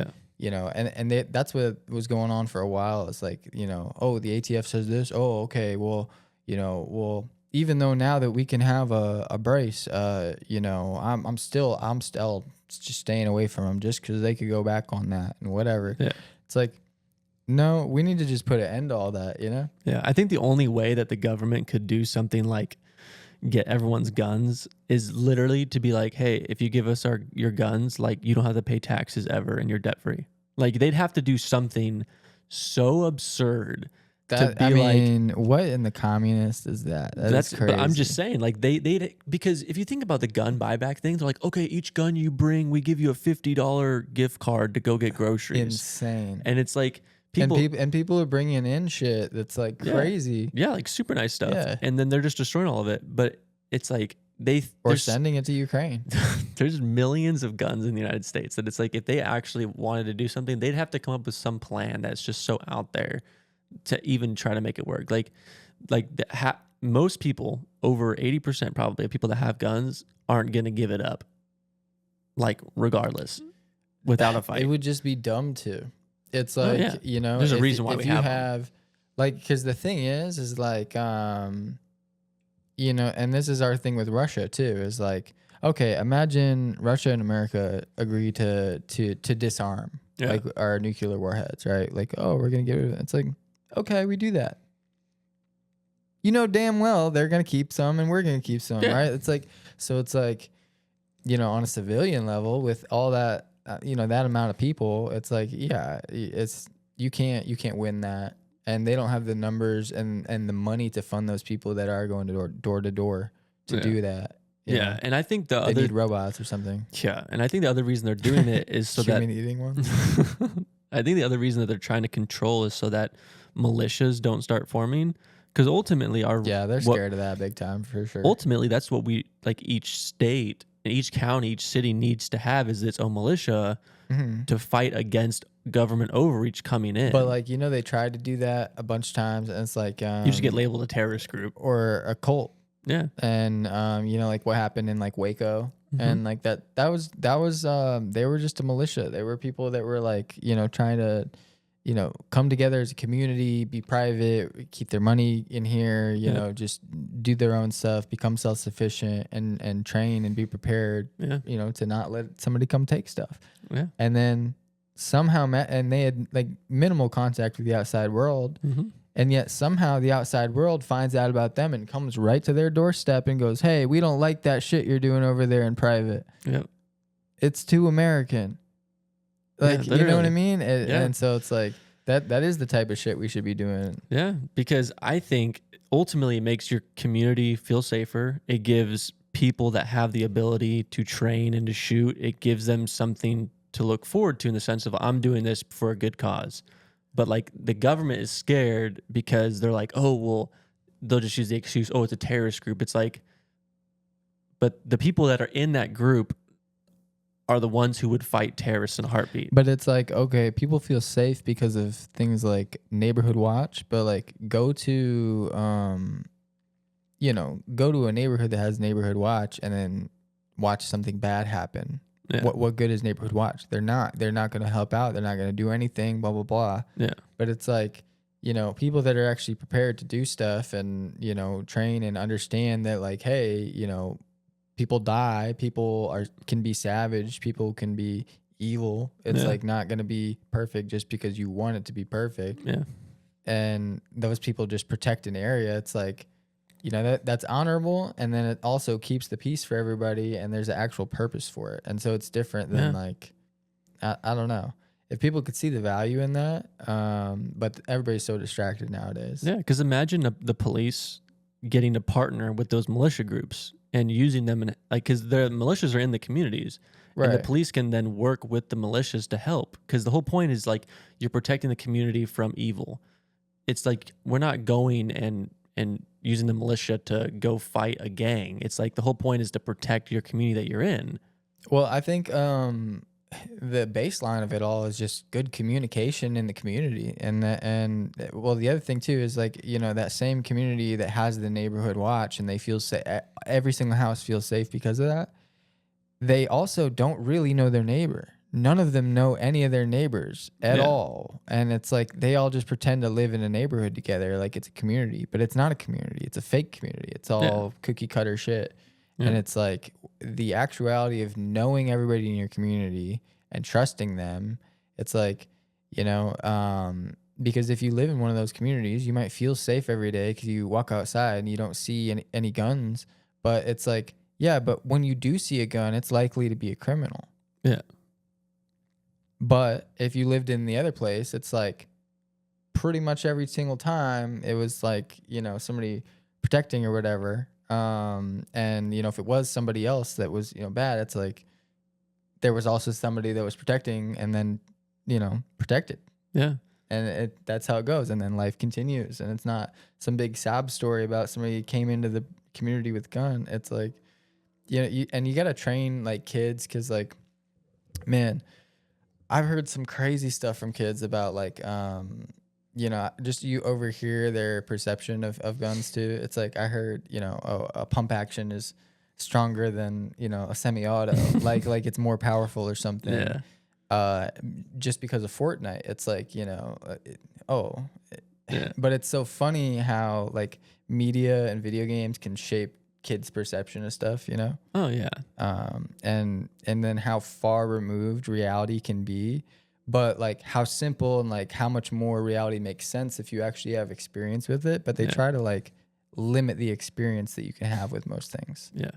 that's what was going on for a while. It's like, oh, the ATF says this. Oh, okay, well, even though now that we can have a brace, I'm still just staying away from them just because they could go back on that and whatever. Yeah. It's like, no, we need to just put an end to all that, Yeah, I think the only way that the government could do something like get everyone's guns is literally to be like, hey, if you give us your guns, like you don't have to pay taxes ever and you're debt free. Like they'd have to do something so absurd what in the communist is that? That's crazy. But I'm just saying, like they because if you think about the gun buyback thing, they're like, okay, each gun you bring, we give you a $50 gift card to go get groceries. Insane. And it's like people are bringing in shit that's like crazy. Yeah, like super nice stuff. Yeah. And then they're just destroying all of it. But it's like or sending it to Ukraine. There's millions of guns in the United States that it's like if they actually wanted to do something, they'd have to come up with some plan that's just so out there to even try to make it work. Most people, over 80% probably of people that have guns, aren't going to give it up. Like regardless, without a fight. It would just be dumb to. It's like, there's a reason why we have like, because the thing is like, and this is our thing with Russia too, is like, okay, imagine Russia and America agree to disarm like our nuclear warheads, right? Like, oh, we're going to get rid of it. It's like, okay, we do that. Damn well they're going to keep some and we're going to keep some, right? It's like, so it's like, on a civilian level with all that, that amount of people, it's like, you can't win that. And they don't have the numbers and the money to fund those people that are going to door to door to do that. Yeah, and I think they need robots or something. Yeah, and I think the other reason they're doing it is so that human eating ones. I think the other reason that they're trying to control is so that militias don't start forming. Because ultimately, Yeah, they're scared of that big time for sure. Ultimately, that's what we like. Each state, each county, each city needs to have is its own militia to fight against government overreach coming in. But like, you know, they tried to do that a bunch of times, and it's like you just get labeled a terrorist group or a cult. Yeah, and you know, like what happened in like Waco, and like that was they were just a militia. They were people that were like, you know, trying to, you know, come together as a community, be private, keep their money in here, you know, just do their own stuff, become self-sufficient, and train and be prepared, you know, to not let somebody come take stuff. Yeah. And then somehow and they had like minimal contact with the outside world. And yet somehow the outside world finds out about them and comes right to their doorstep and goes, "Hey, we don't like that shit you're doing over there in private. Yep. It's too American." Like, you know what I mean? And so it's like that is the type of shit we should be doing. Yeah, because I think ultimately it makes your community feel safer. It gives people that have the ability to train and to shoot, it gives them something to look forward to in the sense of, I'm doing this for a good cause. But like the government is scared because they're like, oh, well, they'll just use the excuse, oh, it's a terrorist group. It's like, but the people that are in that group are the ones who would fight terrorists in a heartbeat. But it's like, okay, people feel safe because of things like neighborhood watch, but like go to, you know, go to a neighborhood that has neighborhood watch and then watch something bad happen. Yeah. What good is neighborhood watch? They're not going to help out. They're not going to do anything, blah, blah, blah. Yeah. But it's like, you know, people that are actually prepared to do stuff and, you know, train and understand that like, hey, you know, people die, people can be savage, people can be evil. It's like not going to be perfect just because you want it to be perfect. Yeah. And those people just protect an area. It's like, you know, that's honorable, and then it also keeps the peace for everybody, and there's an actual purpose for it. And so it's different than like, I don't know. If people could see the value in that, but everybody's so distracted nowadays. Yeah, because imagine the police getting to partner with those militia groups and using them in, like, because the militias are in the communities, and the police can then work with the militias to help. Because the whole point is like you're protecting the community from evil. It's like we're not going and using the militia to go fight a gang. It's like the whole point is to protect your community that you're in. Well, I think the baseline of it all is just good communication in the community. And well, the other thing too is like, you know, that same community that has the neighborhood watch and they feel safe, every single house feels safe because of that. They also don't really know their neighbor. None of them know any of their neighbors at all. And it's like they all just pretend to live in a neighborhood together like it's a community, but it's not a community. It's a fake community. It's all cookie cutter shit. And it's like the actuality of knowing everybody in your community and trusting them. It's like, you know, because if you live in one of those communities, you might feel safe every day because you walk outside and you don't see any guns. But it's like, yeah, but when you do see a gun, it's likely to be a criminal. Yeah. But if you lived in the other place, it's like pretty much every single time it was like, you know, somebody protecting or whatever. And, you know, if it was somebody else that was, you know, bad, it's like there was also somebody that was protecting and then, you know, protected. Yeah. And that's how it goes. And then life continues. And it's not some big sob story about somebody came into the community with a gun. It's like, you know, you got to train like kids because like, man, I've heard some crazy stuff from kids about like, you know, just you overhear their perception of guns too. It's like I heard, you know, a pump action is stronger than, you know, a semi-auto, like it's more powerful or something. Yeah. Just because of Fortnite, it's like, you know, but it's so funny how like media and video games can shape kids' perception of stuff, you know? Oh yeah. And then how far removed reality can be, but like how simple and like how much more reality makes sense if you actually have experience with it. But they try to like limit the experience that you can have with most things. Yeah.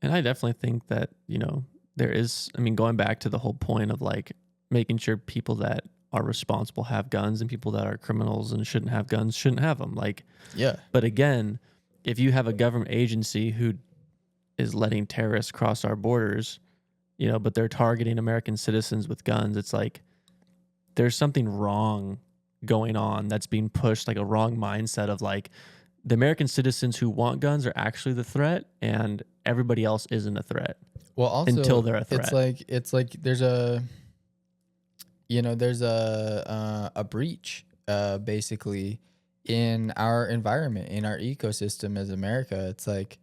And I definitely think that, you know, there is, I mean, going back to the whole point of like making sure people that are responsible have guns and people that are criminals and shouldn't have guns shouldn't have them. Like, yeah. But again, if you have a government agency who is letting terrorists cross our borders, you know, but they're targeting American citizens with guns, it's like there's something wrong going on that's being pushed, like a wrong mindset of like the American citizens who want guns are actually the threat and everybody else isn't a threat Well, until also, they're a threat. it's like there's a, there's a breach, basically, in our environment, in our ecosystem as America. It's like,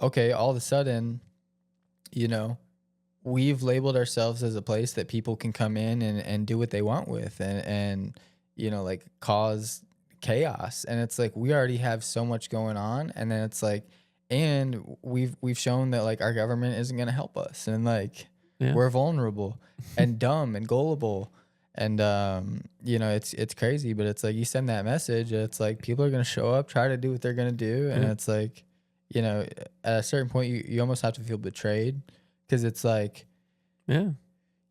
okay, all of a sudden, you know, we've labeled ourselves as a place that people can come in and do what they want with, and like cause chaos. And it's like we already have so much going on, and then it's like, and we've shown that like our government isn't going to help us, and like Yeah. we're vulnerable and dumb and gullible. And it's crazy, but it's like you send that message, it's like people are going to show up, try to do what they're going to do, and Yeah. it's like, at a certain point you almost have to feel betrayed, because it's like, Yeah.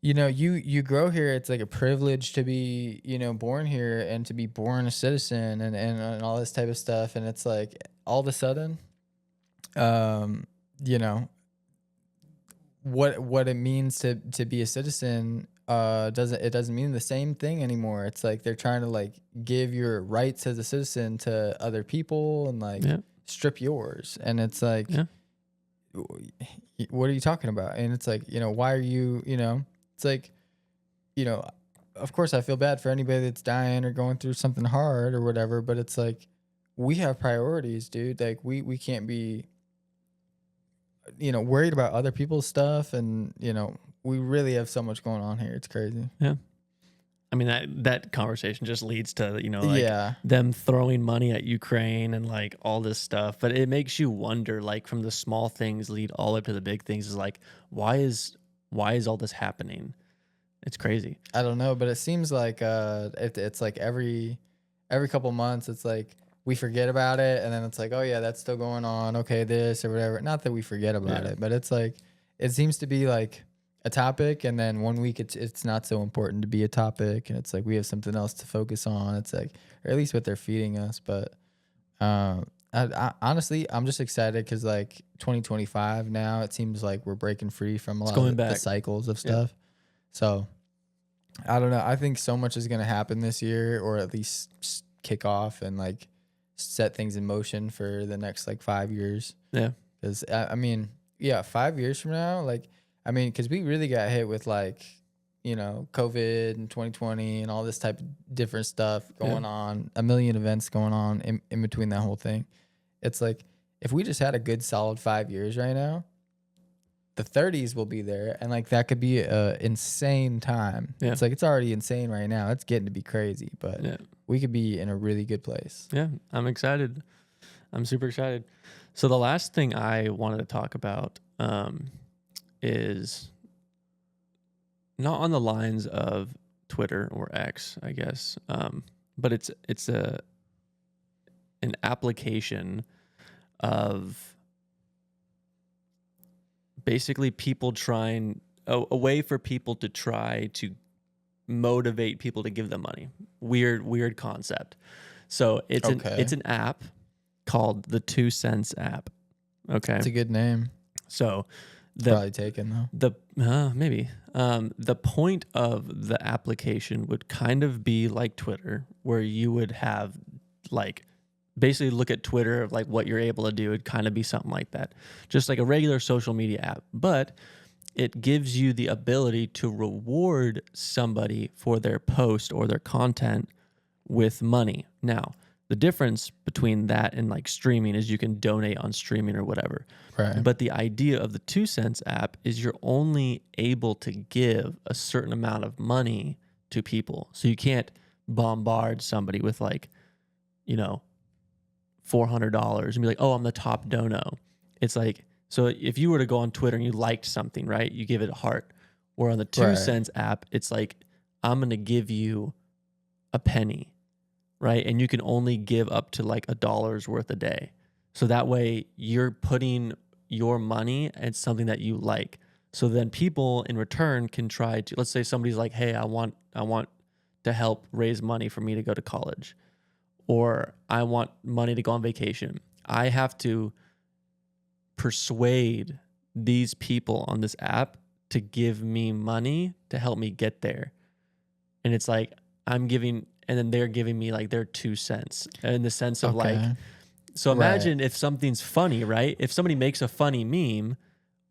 you grow here. It's like a privilege to be, born here and to be born a citizen, and all this type of stuff. And it's like all of a sudden, you know, what it means to be a citizen doesn't mean the same thing anymore. It's like they're trying to like give your rights as a citizen to other people and like Yeah. strip yours. And it's like, Yeah. what are you talking about? And it's like, why are you, it's like, of course I feel bad for anybody that's dying or going through something hard or whatever, but it's like, we have priorities, dude. Like we can't be, worried about other people's stuff. And, we really have so much going on here. It's crazy. Yeah. I mean, that conversation just leads to, like Yeah. them throwing money at Ukraine and like all this stuff. But it makes you wonder, like from the small things lead all the way up to the big things, is like, why is all this happening? It's crazy. I don't know, but it seems like it's like every couple months, it's like we forget about it, and then it's like, oh yeah, that's still going on. Okay, this or whatever. Not that we forget about it, but it's like it seems to be like a topic, and then 1 week it's not so important to be a topic, and it's like we have something else to focus on. It's like, or at least what they're feeding us. But I honestly, I'm just excited because like 2025 now, it seems like we're breaking free from a lot of the cycles of stuff. So I don't know. I think so much is going to happen this year, or at least kick off and like set things in motion for the next like 5 years. Yeah. Because I mean, 5 years from now, like, I mean, because we really got hit with like, COVID and 2020 and all this type of different stuff going on, a million events going on in between that whole thing. It's like, if we just had a good solid 5 years right now, the 30s will be there, and like that could be a insane time. Yeah. It's like it's already insane right now. It's getting to be crazy, but we could be in a really good place. Yeah, I'm excited. I'm super excited. So the last thing I wanted to talk about is not on the lines of Twitter or X, I guess, but it's an application of basically people trying a way for people to try to motivate people to give them money. Weird concept. So it's an app called the 2 Cents app. Okay, it's a good name. So probably taken though. Maybe the point of the application would kind of be like Twitter, where you would have like basically look at Twitter of like what you're able to do. It'd kind of be something like that, just like a regular social media app, but it gives you the ability to reward somebody for their post or their content with money. Now, the difference between that and like streaming is you can donate on streaming or whatever. Right. But the idea of the 2 Cents app is you're only able to give a certain amount of money to people. So you can't bombard somebody with like, $400 and be like, oh, I'm the top dono. It's like, so if you were to go on Twitter and you liked something, right, you give it a heart. Or on the 2 Cents app, it's like, I'm going to give you a penny, right? And you can only give up to like $1 worth a day. So that way you're putting your money at something that you like. So then people in return can try to, let's say somebody's like, hey, I want to help raise money for me to go to college, or I want money to go on vacation. I have to persuade these people on this app to give me money to help me get there. and it's like I'm giving, and then they're giving me like their 2 cents in the sense of like, Okay. so Right. imagine if something's funny, right? If somebody makes a funny meme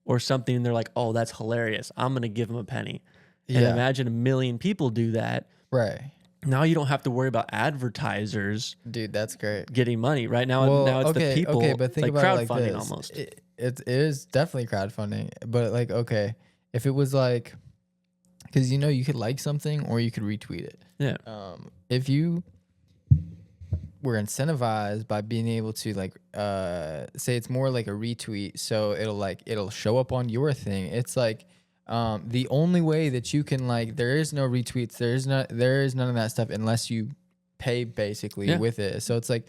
or something, and they're like, oh, that's hilarious, I'm going to give them a penny. And Yeah. imagine 1 million people do that. Right. Now you don't have to worry about advertisers Dude, that's great. getting money, right? Now, Well, now it's the people. okay, but It's think like about it like crowdfunding this. almost. It is definitely crowdfunding, but like, okay, if it was like, because you know you could like something or you could retweet it. Yeah. If you were incentivized by being able to like say it's more like a retweet, so it'll show up on your thing. It's like the only way that you can like, there is no retweets, there is none of that stuff unless you pay basically with it. So it's like,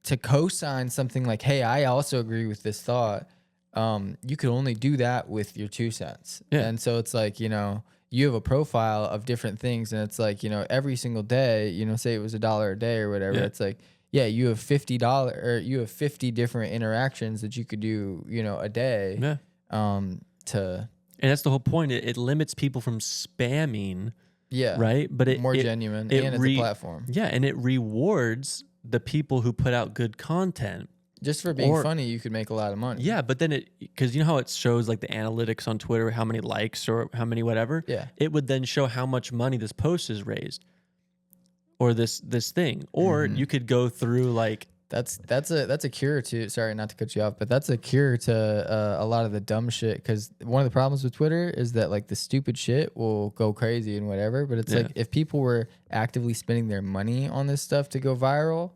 to co-sign something like, hey, I also agree with this thought, you could only do that with your 2 cents. Yeah. And so it's like, you know, you have a profile of different things, and it's like, you know, every single day, you know, say it was $1 a day or whatever, it's like, yeah, you have $50 or you have 50 different interactions that you could do, you know, a day. Yeah. And that's the whole point. It limits people from spamming. Yeah. Right. But it more genuine, and it's a platform. Yeah. And it rewards the people who put out good content. Just for being funny, you could make a lot of money. Yeah, but then because you know how it shows like the analytics on Twitter, how many likes or how many whatever. Yeah. It would then show how much money this post has raised, or this thing, or you could go through like that's a cure to. Sorry, not to cut you off, but that's a cure to a lot of the dumb shit. Because one of the problems with Twitter is that like the stupid shit will go crazy and whatever. But it's like if people were actively spending their money on this stuff to go viral,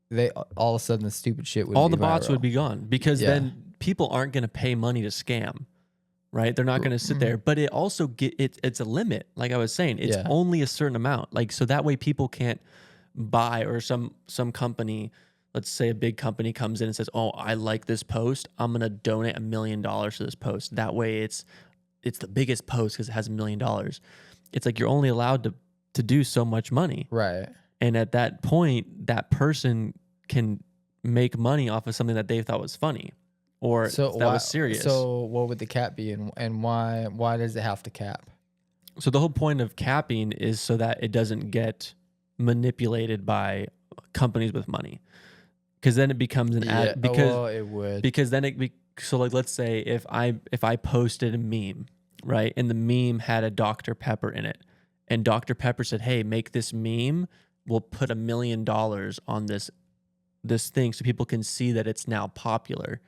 they all of a sudden the stupid shit would all be the bots viral. would be gone, because then people aren't going to pay money to scam, right? They're not going to sit there. But it also it's a limit. Like I was saying, it's only a certain amount. Like, so that way people can't buy, or some company, let's say a big company comes in and says, oh, I like this post, I'm going to donate $1 million to this post. That way it's the biggest post because it has $1 million. It's like you're only allowed to do so much money. Right. And at that point, that person can make money off of something that they thought was funny, or that was serious. So what would the cap be, and why does it have to cap? So the whole point of capping is so that it doesn't get manipulated by companies with money, because then it becomes an ad. Because it would. Because then so like, let's say if I posted a meme, right, and the meme had a Dr. Pepper in it, and Dr. Pepper said, hey, make this meme, we'll put $1 million on this thing so people can see that it's now popular.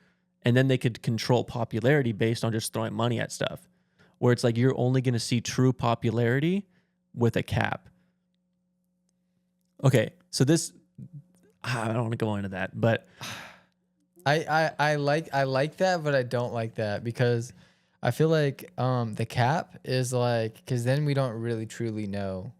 And then they could control popularity based on just throwing money at stuff, where it's like you're only going to see true popularity with a cap. Okay, so this, I don't want to go into that, but I like that, but I don't like that, because I feel like the cap is like, because then we don't really truly know,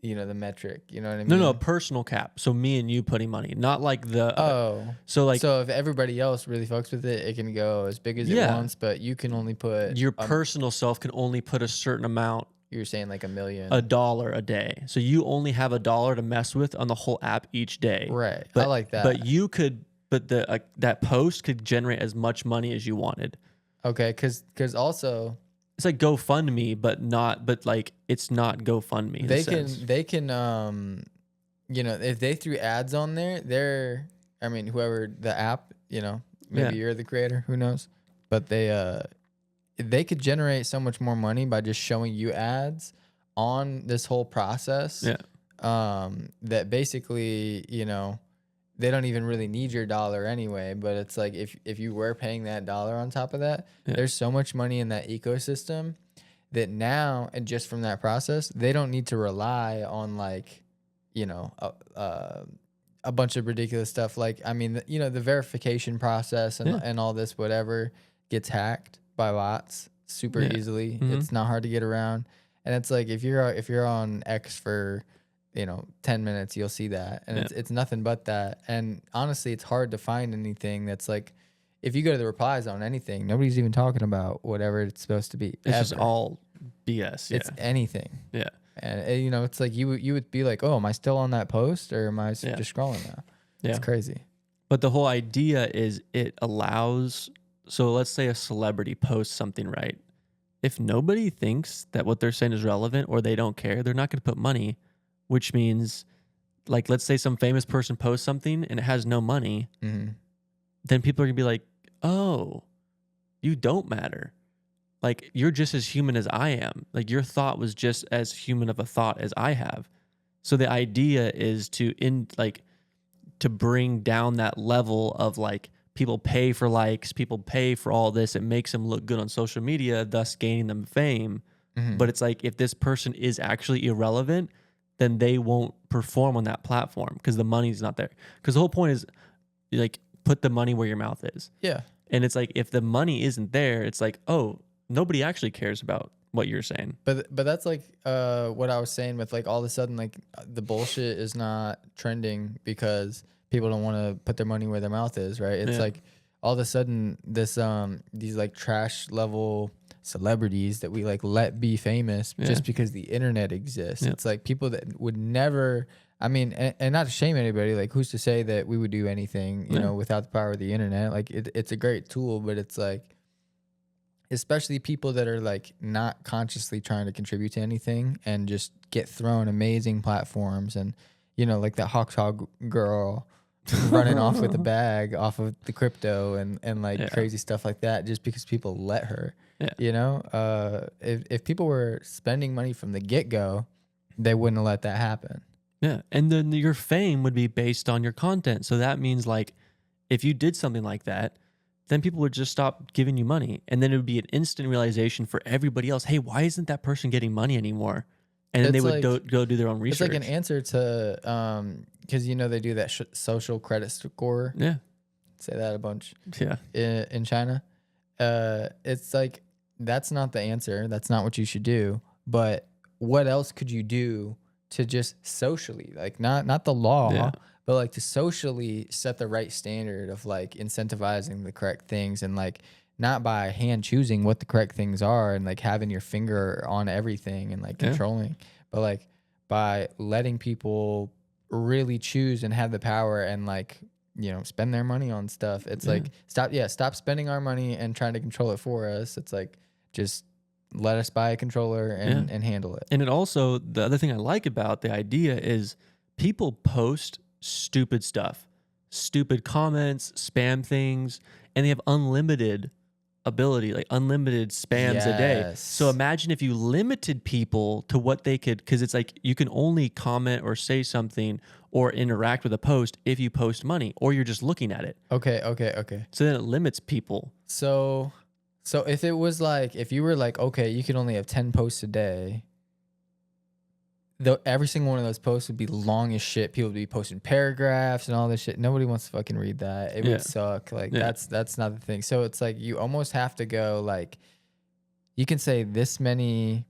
you know, the metric, you know what I mean? No, personal cap. So me and you putting money, not like the. So if everybody else really fucks with it, it can go as big as it wants, but you can only put your personal self can only put a certain amount. You're saying like $1 million, $1 a day. So you only have $1 to mess with on the whole app each day. Right. But, I like that. But you could, that post could generate as much money as you wanted. Okay, because also. It's like GoFundMe, but like it's not GoFundMe. They can you know, if they threw ads on there, I mean, whoever the app, you know, maybe you're the creator, who knows, but they could generate so much more money by just showing you ads on this whole process. That basically, you know, they don't even really need your dollar anyway, but it's like if you were paying that dollar on top of that, there's so much money in that ecosystem that now, and just from that process, they don't need to rely on like, you know, a bunch of ridiculous stuff. Like, I mean, you know, the verification process and all this whatever gets hacked by bots super easily. It's not hard to get around, and it's like if you're on X for, you know, 10 minutes, you'll see that. And it's nothing but that. And honestly, it's hard to find anything that's like, if you go to the replies on anything, nobody's even talking about whatever it's supposed to be. It's just all BS. It's anything. Yeah. And you know, it's like you would be like, oh, am I still on that post, or am I just scrolling now? It's crazy. But the whole idea is it allows, so let's say a celebrity posts something, right? if nobody thinks that what they're saying is relevant or they don't care, they're not going to put money, which means, like, let's say some famous person posts something and it has no money, then people are going to be like, oh, you don't matter. Like, you're just as human as I am. Like, your thought was just as human of a thought as I have. So the idea is to to bring down that level of like, people pay for likes, people pay for all this. It makes them look good on social media, thus gaining them fame. But it's like, if this person is actually irrelevant, then they won't perform on that platform because the money's not there. Because the whole point is, like, put the money where your mouth is. Yeah. And it's like, if the money isn't there, it's like, oh, nobody actually cares about what you're saying. But that's like what I was saying with, like, all of a sudden, like, the bullshit is not trending because people don't want to put their money where their mouth is, right? It's like, all of a sudden, this these like trash level celebrities that we like let be famous just because the internet exists. It's like people that would never, I mean, and not to shame anybody, like, who's to say that we would do anything, you know, without the power of the internet? Like, it's a great tool, but it's like, especially people that are like not consciously trying to contribute to anything and just get thrown amazing platforms, and, you know, like that Hawks Hog girl running off with a bag off of the crypto and like crazy stuff like that, just because people let her. You know, if people were spending money from the get-go, they wouldn't have let that happen. Yeah. And then your fame would be based on your content. So that means, like, if you did something like that, then people would just stop giving you money. And then it would be an instant realization for everybody else. Hey, why isn't that person getting money anymore? And then they would go do their own research. It's like an answer to, because, you know, they do that social credit score. Yeah. Say that a bunch. Yeah. In China. It's like, that's not the answer. That's not what you should do. But what else could you do to just socially, like, not the law, but like to socially set the right standard of like incentivizing the correct things, and like not by hand choosing what the correct things are and like having your finger on everything and like controlling, but like by letting people really choose and have the power and, like, you know, spend their money on stuff. It's like, stop spending our money and trying to control it for us. It's like, just let us buy a controller and handle it. And it also, the other thing I like about the idea is people post stupid stuff, stupid comments, spam things, and they have unlimited ability, like unlimited spams a day. So imagine if you limited people to what they could, because it's like you can only comment or say something or interact with a post if you post money or you're just looking at it. Okay. So then it limits people. So if it was like, if you were like, okay, you can only have 10 posts a day, every single one of those posts would be long as shit. People would be posting paragraphs and all this shit. Nobody wants to fucking read that. It would suck. Like, that's not the thing. So it's like, you almost have to go, like, you can say this is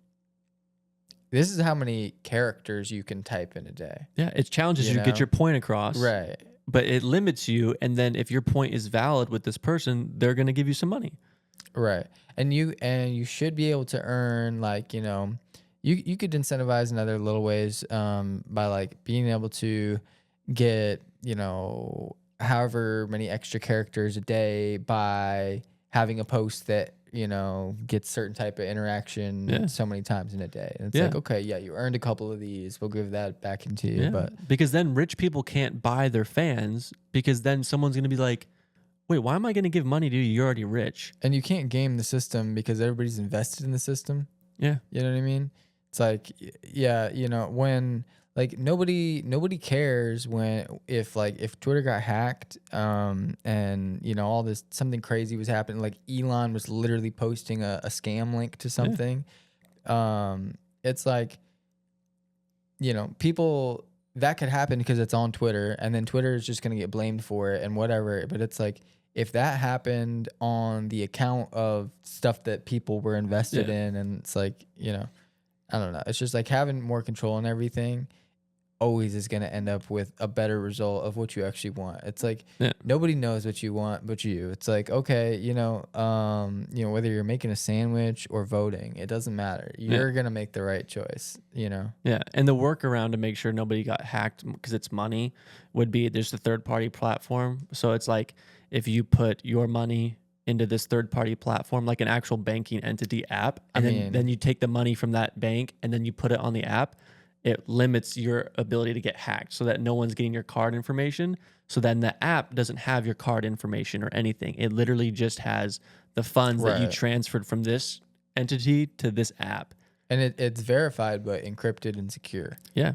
how many characters you can type in a day. Yeah, it challenges you to get your point across. Right. But it limits you, and then if your point is valid with this person, they're going to give you some money. Right. And you should be able to earn, like, you know, you could incentivize in other little ways by like being able to get, you know, however many extra characters a day by having a post that, you know, gets certain type of interaction so many times in a day. And it's like, okay, you earned a couple of these. We'll give that back into you. But because then rich people can't buy their fans, because then someone's going to be like, wait, why am I going to give money to you? You're already rich. And you can't game the system because everybody's invested in the system. Yeah. You know what I mean? It's like, you know, when, like, nobody cares if Twitter got hacked, and, you know, all this, something crazy was happening. Like, Elon was literally posting a scam link to something. It's like, you know, people, that could happen because it's on Twitter, and then Twitter is just going to get blamed for it and whatever. But it's like, if that happened on the account of stuff that people were invested in, and it's like, you know, I don't know. It's just like having more control on everything always is going to end up with a better result of what you actually want. It's like nobody knows what you want but you. It's like, okay, you know, whether you're making a sandwich or voting, it doesn't matter. You're going to make the right choice, you know? Yeah. And the workaround to make sure nobody got hacked because it's money would be there's the third party platform. So it's like if you put your money into this third party platform, like an actual banking entity app, and then you take the money from that bank and then you put it on the app, it limits your ability to get hacked so that no one's getting your card information. So then the app doesn't have your card information or anything. It literally just has the funds that you transferred from this entity to this app. And it's verified but encrypted and secure. Yeah.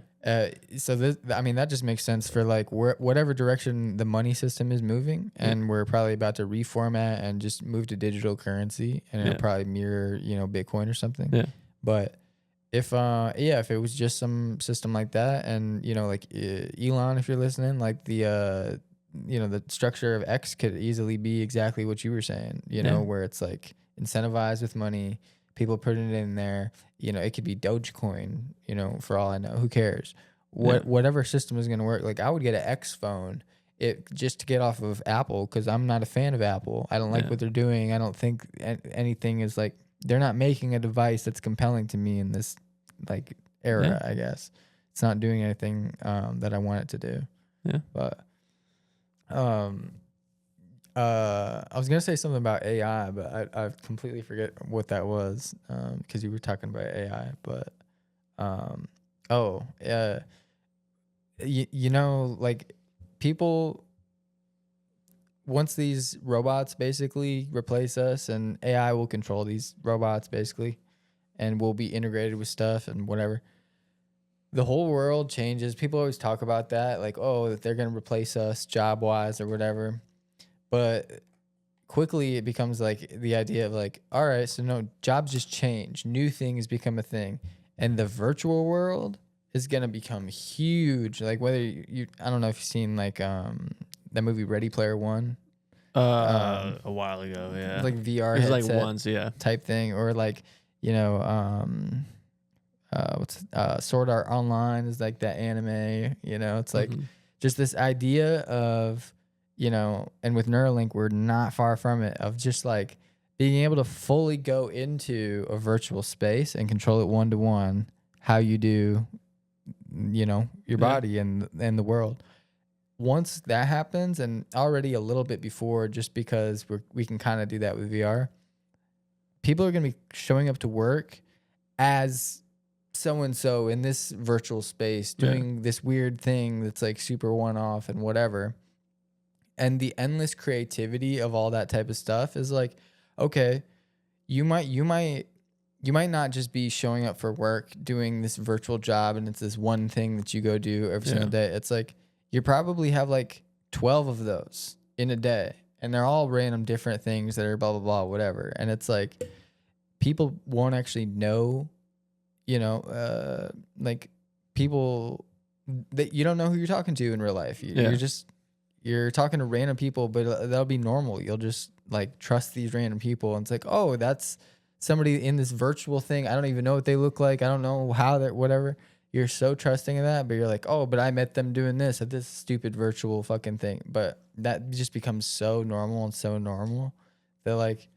So that just makes sense for like whatever direction the money system is moving, and we're probably about to reformat and just move to digital currency, and it'll probably mirror, Bitcoin or something. Yeah. But if it was just some system like that, and like Elon, if you're listening, like the structure of X could easily be exactly what you were saying, where it's like incentivized with money. People putting it in there, it could be Dogecoin, for all I know. Who cares? Whatever system is going to work. Like I would get an X phone just to get off of Apple, because I'm not a fan of Apple. I don't like what they're doing. I don't think anything is like, they're not making a device that's compelling to me in this like era, I guess. It's not doing anything that I want it to do. Yeah. But I was gonna say something about AI, but I completely forget what that was, because you were talking about AI. But like people, once these robots basically replace us, and AI will control these robots basically, and we'll be integrated with stuff and whatever, the whole world changes. People always talk about that, like, oh, that they're gonna replace us job wise or whatever. But quickly it becomes like the idea of like, all right, so no, jobs just change. New things become a thing. And the virtual world is going to become huge. Like whether I don't know if you've seen like that movie Ready Player One. A while ago, yeah. Like VR it was headset like once, yeah. type thing. Or like, Sword Art Online is like that anime, it's like just this idea of, and with Neuralink, we're not far from it, of just like being able to fully go into a virtual space and control it one-to-one, how you do, your body and the world. Once that happens, and already a little bit before, just because we can kind of do that with VR, people are going to be showing up to work as so-and-so in this virtual space, doing this weird thing that's like super one-off and whatever. And the endless creativity of all that type of stuff is like, okay, you might not just be showing up for work doing this virtual job and it's this one thing that you go do every single day. It's like you probably have like 12 of those in a day, and they're all random different things that are blah blah blah whatever. And it's like people won't actually know, like people that you don't know who you're talking to in real life. You're talking to random people, but that'll be normal. You'll just like trust these random people, and it's like, oh, that's somebody in this virtual thing. I don't even know what they look like. I don't know how they're whatever. You're so trusting of that, but you're like, oh, but I met them doing this at this stupid virtual fucking thing. But that just becomes so normal and so normal that like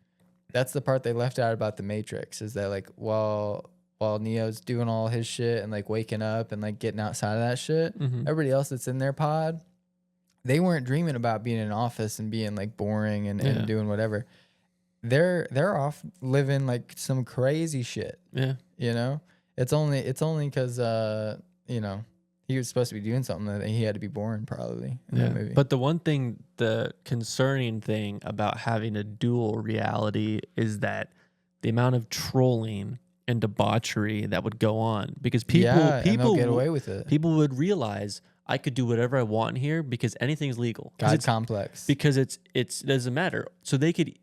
that's the part they left out about the Matrix, is that like while Neo's doing all his shit and like waking up and like getting outside of that shit, everybody else that's in their pod, they weren't dreaming about being in an office and being like boring and doing whatever. They're off living like some crazy shit. Yeah. It's only because he was supposed to be doing something that he had to be born probably in that movie. But the concerning thing about having a dual reality is that the amount of trolling and debauchery that would go on, because people get away with it. People would realize I could do whatever I want here because anything's legal. God complex. Because it doesn't matter. So they could,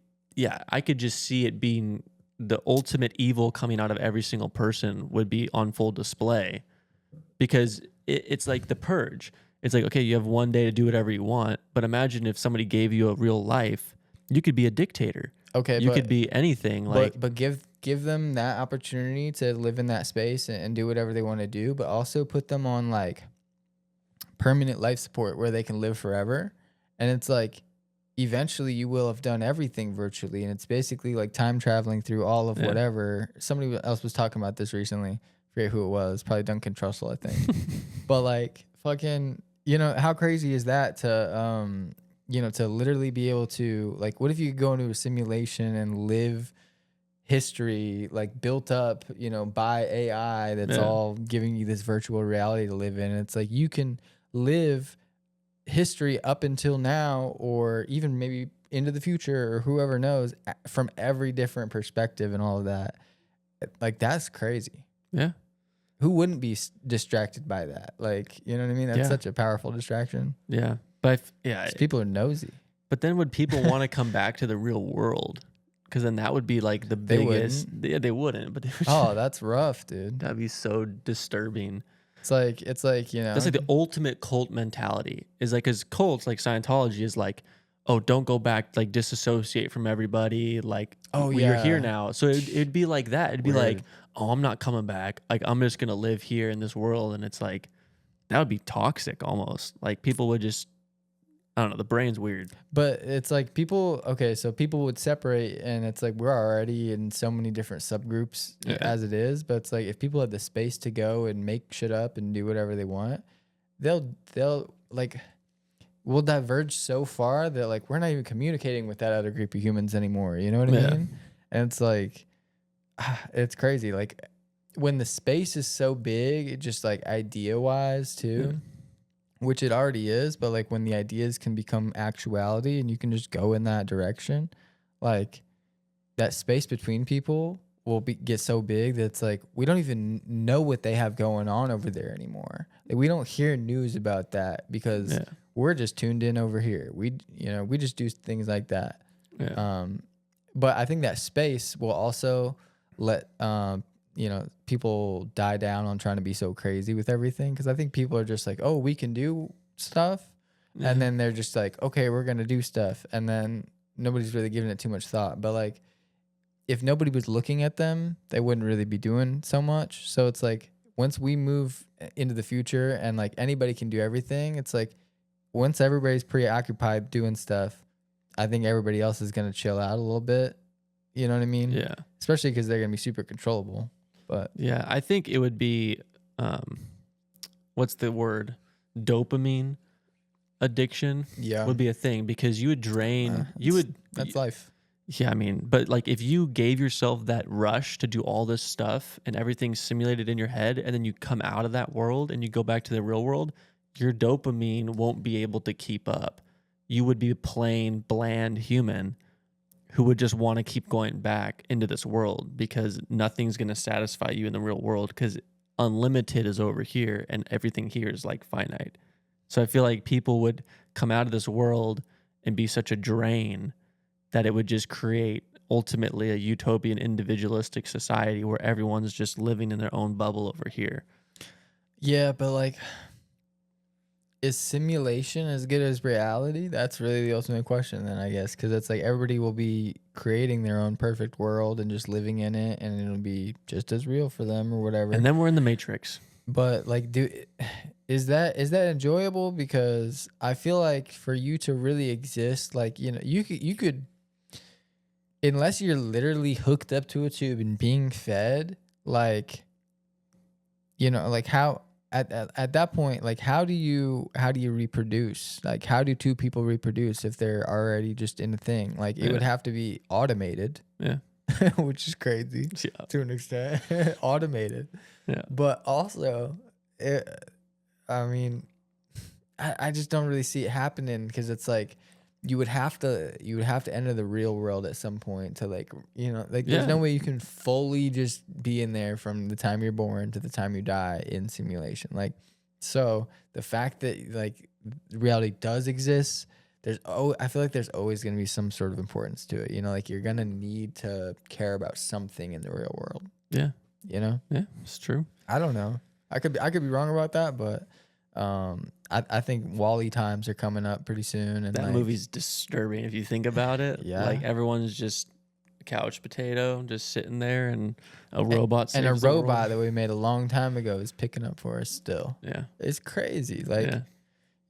I could just see it being the ultimate evil coming out of every single person would be on full display, because it's like the purge. It's like, okay, you have one day to do whatever you want, but imagine if somebody gave you a real life, you could be a dictator. Okay, you could be anything. But give them that opportunity to live in that space and do whatever they want to do, but also put them on like permanent life support where they can live forever. And it's like eventually you will have done everything virtually, and it's basically like time traveling through all of whatever. Somebody else was talking about this recently. I forget who it was. Probably Duncan Trussell, I think. But like fucking, how crazy is that to to literally be able to, like, what if you could go into a simulation and live history, like, built up, by AI that's Yeah. all giving you this virtual reality to live in. And it's like you can live history up until now, or even maybe into the future, or whoever knows, from every different perspective and all of that. Like, that's crazy. Yeah. Who wouldn't be distracted by that? Like, you know what I mean? That's Yeah. such a powerful distraction. Yeah. But 'Cause people are nosy. But then would people want to come back to the real world? Because then that would be like the They biggest. wouldn't. Yeah, they wouldn't. But they would Oh, that's rough, dude. that'd be so disturbing. It's like, That's like the ultimate cult mentality. Is like, as cults like Scientology is like, oh, don't go back, like disassociate from everybody. Like, Oh, you're yeah. here now. So it'd be like that. It'd be Weird. like, oh, I'm not coming back. Like, I'm just gonna live here in this world. And it's like, that would be toxic almost. Like, people would just, I don't know. The brain's weird. But it's like so people would separate, and it's like we're already in so many different subgroups as it is. But it's like if people had the space to go and make shit up and do whatever they want, they'll like, we'll diverge so far that like we're not even communicating with that other group of humans anymore. You know what I mean? And it's like, it's crazy. Like, when the space is so big, it just, like, idea wise too, which it already is, but like when the ideas can become actuality and you can just go in that direction, like, that space between people will get so big that it's like we don't even know what they have going on over there anymore. Like, we don't hear news about that because we're just tuned in over here. We just do things like that. But I think that space will also let people die down on trying to be so crazy with everything, because I think people are just like, oh, we can do stuff, and then they're just like, okay, we're gonna do stuff, and then nobody's really giving it too much thought. But like, if nobody was looking at them, they wouldn't really be doing so much. So it's like, once we move into the future and like anybody can do everything, it's like once everybody's preoccupied doing stuff, I think everybody else is gonna chill out a little bit. You know what I mean? Yeah. Especially because they're gonna be super controllable. But yeah, I think it would be, what's the word? Dopamine addiction would be a thing, because you would drain. That's life. Yeah, I mean, but like, if you gave yourself that rush to do all this stuff and everything's simulated in your head, and then you come out of that world and you go back to the real world, your dopamine won't be able to keep up. You would be a plain, bland human who would just want to keep going back into this world, because nothing's going to satisfy you in the real world, because unlimited is over here and everything here is like finite. So I feel like people would come out of this world and be such a drain that it would just create ultimately a utopian individualistic society where everyone's just living in their own bubble over here. Yeah, but like, is simulation as good as reality? That's really the ultimate question then, I guess, because it's like everybody will be creating their own perfect world and just living in it, and it'll be just as real for them or whatever. And then we're in the Matrix. But like, is that enjoyable? Because I feel like for you to really exist, like, you could, unless you're literally hooked up to a tube and being fed, like, like how. At that point, like, how do you reproduce? Like, how do two people reproduce if they're already just in a thing? Like, it would have to be automated. Yeah. Which is crazy to an extent. Automated. Yeah. But also, I mean, I just don't really see it happening, because it's like you would have to enter the real world at some point to like, there's no way you can fully just be in there from the time you're born to the time you die in simulation. Like, so the fact that like reality does exist, I feel like there's always going to be some sort of importance to it. Like, you're going to need to care about something in the real world. Yeah. Yeah, it's true. I don't know. I could be wrong about that, but I think Wall-E times are coming up pretty soon, and that movie's disturbing if you think about it. Yeah, like, everyone's just a couch potato, just sitting there, and a robot and a saves the world. robot that we made a long time ago is picking up for us still. Yeah, it's crazy. Like,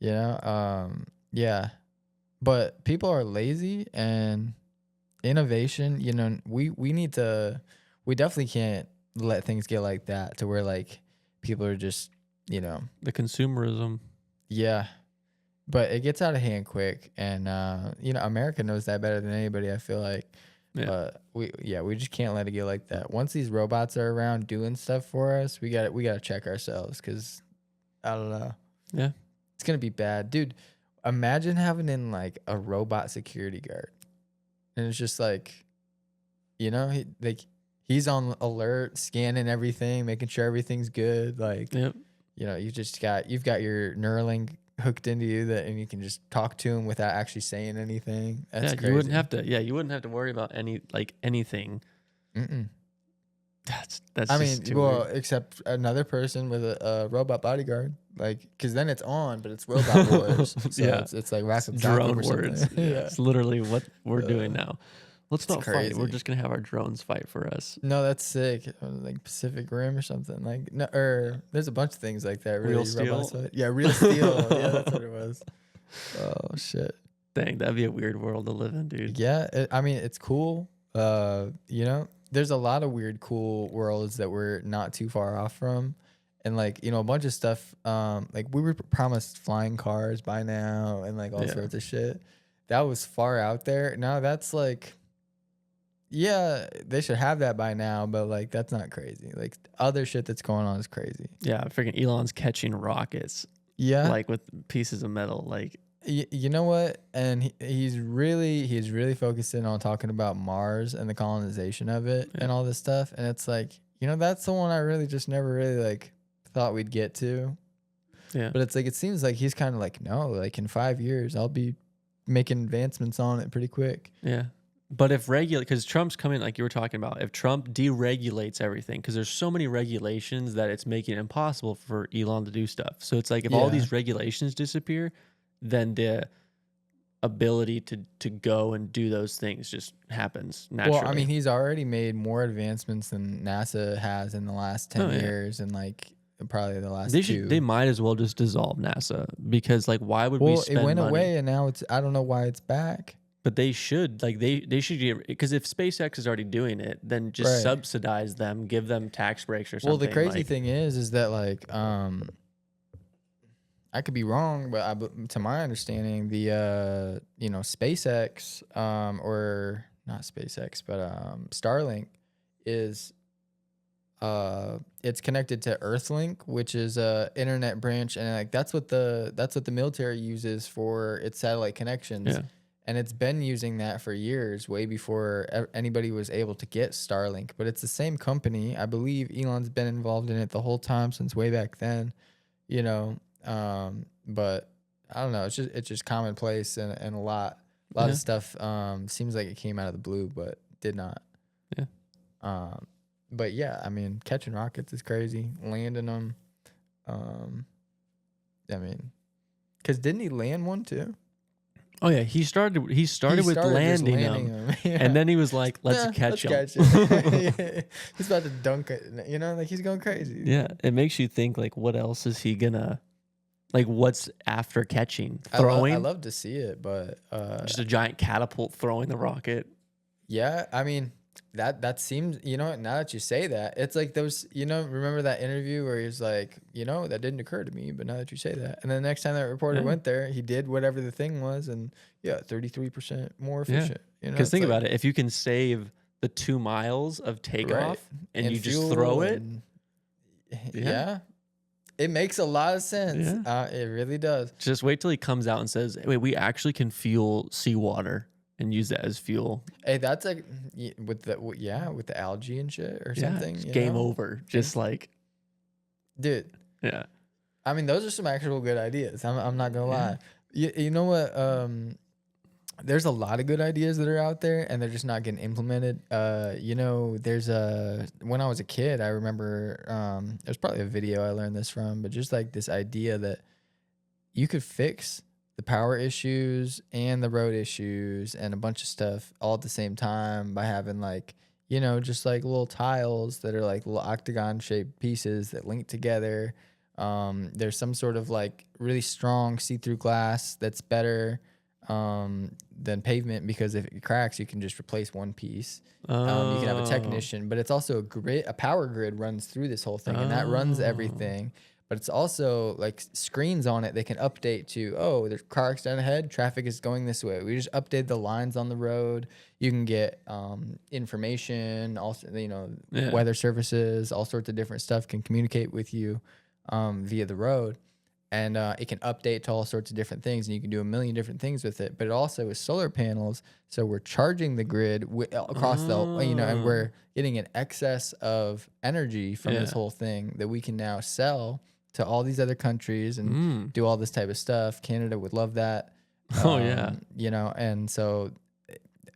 yeah, but people are lazy, and innovation. We definitely can't let things get like that to where like people are just, the consumerism. Yeah. But it gets out of hand quick, and you know, America knows that better than anybody, I feel like. Yeah. But we just can't let it get like that. Once these robots are around doing stuff for us, we got to check ourselves, because I don't know. Yeah. It's gonna be bad, dude. Imagine having in like a robot security guard, and it's just like, you know, he's on alert, scanning everything, making sure everything's good. Like, Yep. you know, you've got your Neuralink hooked into you, and you can just talk to him without actually saying anything. That's crazy. You wouldn't have to. Yeah, you wouldn't have to worry about anything. Mm-mm. That's. I just mean, too well, weird. except another person with a robot bodyguard, like, because then it's on, but it's robot wars. So Yeah. it's like Wrath of Drone Taco or words. something. Yeah. It's literally what we're doing now. Let's It's not fight. We're crazy. just gonna have our drones fight for us. No, that's sick. Like Pacific Rim or something. Like, no, or there's a bunch of things like that. Really, Real Steel? robots fight. Yeah, Real Steel. Yeah, that's what it was. Oh shit. Dang, that'd be a weird world to live in, dude. Yeah, I mean, it's cool. You know, there's a lot of weird, cool worlds that we're not too far off from, and like, you know, a bunch of stuff. Like we were promised flying cars by now, and like all sorts of shit. That was far out there. Now that's like, yeah, they should have that by now, but like that's not crazy. Like other shit that's going on is crazy. Yeah, freaking Elon's catching rockets, Yeah, like with pieces of metal, like. You know what? And he's really focusing on talking about Mars and the colonization of it and all this stuff. And it's like, you know, that's the one I really just never really like thought we'd get to. Yeah. But it's like, it seems like he's kind of like, no, like in 5 years, I'll be making advancements on it pretty quick. Yeah. But if because Trump's coming, like you were talking about, if Trump deregulates everything, because there's so many regulations that it's making it impossible for Elon to do stuff. So it's like if all these regulations disappear, then the ability to go and do those things just happens naturally. Well, I mean, he's already made more advancements than NASA has in the last 10 years, and like probably the last two. They might as well just dissolve NASA, because like why would we spend it went money? away, and now I don't know why it's back. But they should they should get, because if SpaceX is already doing it, then just subsidize them, give them tax breaks or something. Well, the crazy thing is that like I could be wrong, but to my understanding, the you know, SpaceX or not SpaceX, but Starlink is it's connected to Earthlink, which is a internet branch, and like that's what the military uses for its satellite connections. Yeah. And it's been using that for years, way before anybody was able to get Starlink. But it's the same company. I believe Elon's been involved in it the whole time since way back then, you know. But I don't know. It's just commonplace, and a lot of stuff seems like it came out of the blue, but did not. Yeah. But yeah, I mean, catching rockets is crazy. Landing them. I mean, because didn't he land one too? Oh yeah, he started with landing them. Yeah. And then he was like, let's catch him. He's about to dunk it, you know, like he's going crazy. Yeah, it makes you think, like, what else is he gonna, like, what's after catching? Throwing? I love to see it, but just a giant catapult throwing the rocket. Yeah, I mean, that seems, you know, now that you say that, it's like those, you know, remember that interview where he's like, you know, that didn't occur to me, but now that you say that. And then the next time that reporter went there, he did whatever the thing was, and 33% more efficient. You know, because think about it, if you can save the 2 miles of takeoff and you just throw it, it makes a lot of sense. It really does. Just wait till he comes out and says, wait, we actually can fuel seawater and use that as fuel. Hey, that's like with the algae and shit or something. Game over. Just like, dude. Yeah. I mean, those are some actual good ideas. I'm not gonna lie. You know what? There's a lot of good ideas that are out there, and they're just not getting implemented. You know, when I was a kid, I remember there's probably a video I learned this from, but just like this idea that you could fix the power issues and the road issues and a bunch of stuff all at the same time by having, like, you know, just like little tiles that are like little octagon shaped pieces that link together. There's some sort of like really strong see-through glass that's better than pavement, because if it cracks, you can just replace one piece. You can have a technician, but it's also a power grid runs through this whole thing, and that runs everything. but it's also like screens on it. They can update to, oh, there's car accident ahead. Traffic is going this way. We just update the lines on the road. You can get information, also, Yeah. weather services, all sorts of different stuff can communicate with you via the road. And it can update to all sorts of different things, and you can do a million different things with it. But it also is solar panels, so we're charging the grid across the, and we're getting an excess of energy from this whole thing that we can now sell to all these other countries and do all this type of stuff. Canada would love that. Oh yeah. And so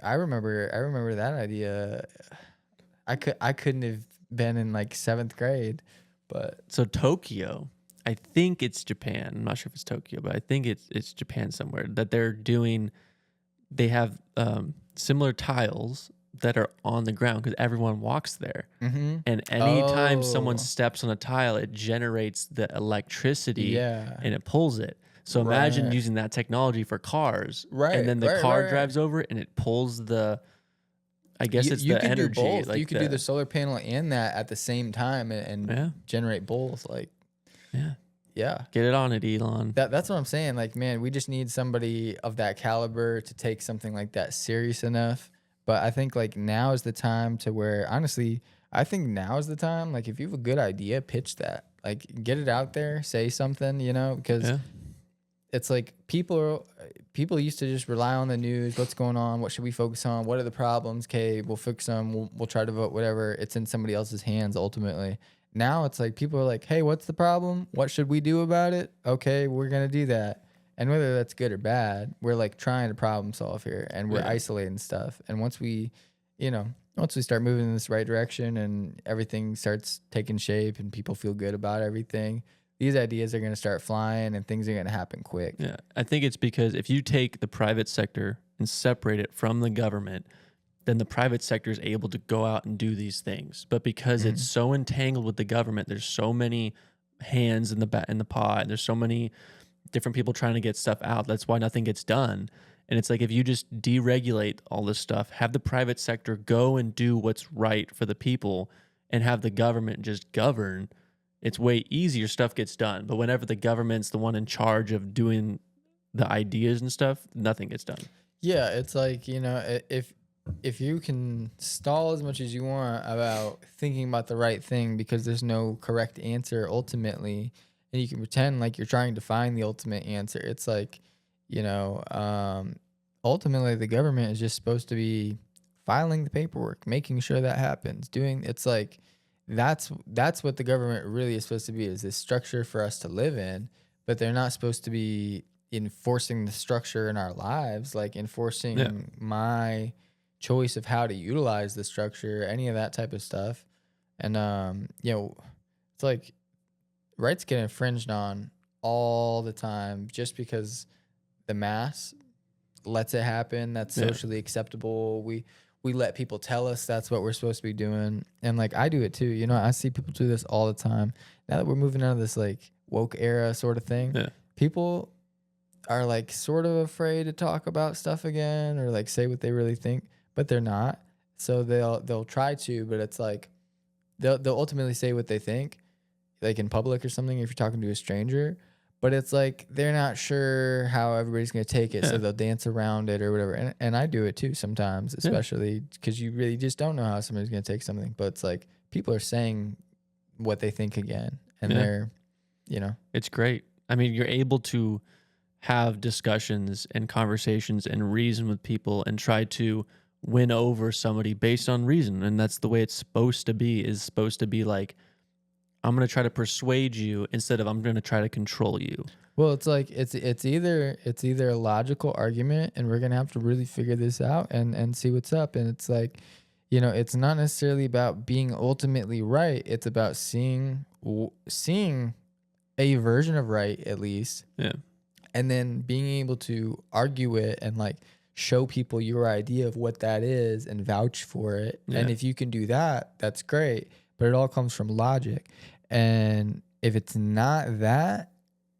I remember that idea. I couldn't have been in like 7th grade, but So Tokyo, I think it's Japan. I'm not sure if it's Tokyo, but I think it's Japan somewhere that they have similar tiles that are on the ground because everyone walks there. mm-hmm. And anytime Oh. someone steps on a tile, it generates the electricity Yeah. and it pulls it. So imagine Right. using that technology for cars. Right, And then the right, car right. drives over it and it pulls I guess it's you the can energy. do both. Like You can do the solar panel and that at the same time and Yeah. generate both. Like, Yeah. yeah. Get it on it, Elon. That's what I'm saying. Like, man, we just need somebody of that caliber to take something like that serious enough. But I think like now is the time to where, honestly, I think now is the time. Like, if you have a good idea, pitch that. Like, get it out there, say something, because Yeah. it's like people used to just rely on the news. What's going on? What should we focus on? What are the problems? Okay, we'll fix them. We'll try to vote whatever. It's in somebody else's hands ultimately. Now it's like people are like, hey, what's the problem? What should we do about it? Okay, we're gonna do that. And whether that's good or bad, we're like trying to problem solve here, and we're isolating stuff. And once we start moving in this right direction and everything starts taking shape and people feel good about everything, these ideas are going to start flying and things are going to happen quick. Yeah. I think it's because if you take the private sector and separate it from the government, then the private sector is able to go out and do these things. But because it's so entangled with the government, there's so many hands in the pot. There's so many different people trying to get stuff out. That's why nothing gets done. And it's like if you just deregulate all this stuff, have the private sector go and do what's right for the people, and have the government just govern, it's way easier. Stuff gets done. But whenever the government's the one in charge of doing the ideas and stuff, nothing gets done. Yeah, it's like, if you can stall as much as you want about thinking about the right thing because there's no correct answer ultimately, and you can pretend like you're trying to find the ultimate answer, it's like, ultimately the government is just supposed to be filing the paperwork, making sure that happens, it's like that's what the government really is supposed to be, is this structure for us to live in, but they're not supposed to be enforcing the structure in our lives, like enforcing my choice of how to utilize the structure, any of that type of stuff. And it's like rights get infringed on all the time just because the mass lets it happen. That's socially acceptable. We let people tell us that's what we're supposed to be doing. And like I do it too. I see people do this all the time. Now that we're moving out of this like woke era sort of thing, people are like sort of afraid to talk about stuff again or like say what they really think, but they're not. So they'll try to, but it's like they'll ultimately say what they think, like in public or something if you're talking to a stranger. But it's like they're not sure how everybody's going to take it, so they'll dance around it or whatever. And I do it too sometimes, especially because you really just don't know how somebody's going to take something. But it's like people are saying what they think again, and they're, It's great. I mean, you're able to have discussions and conversations and reason with people and try to win over somebody based on reason. And that's the way it's supposed to be, is supposed to be like, I'm going to try to persuade you instead of I'm going to try to control you. Well, it's like it's either a logical argument, and we're going to have to really figure this out and see what's up. And it's like, it's not necessarily about being ultimately right. It's about seeing a version of right, at least. Yeah. And then being able to argue it and like show people your idea of what that is and vouch for it. Yeah. And if you can do that, that's great. But it all comes from logic. And if it's not that,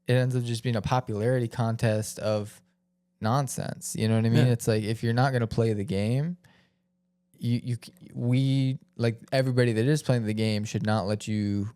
it ends up just being a popularity contest of nonsense. You know what I mean? Yeah. It's like, if you're not going to play the game, we like everybody that is playing the game should not let you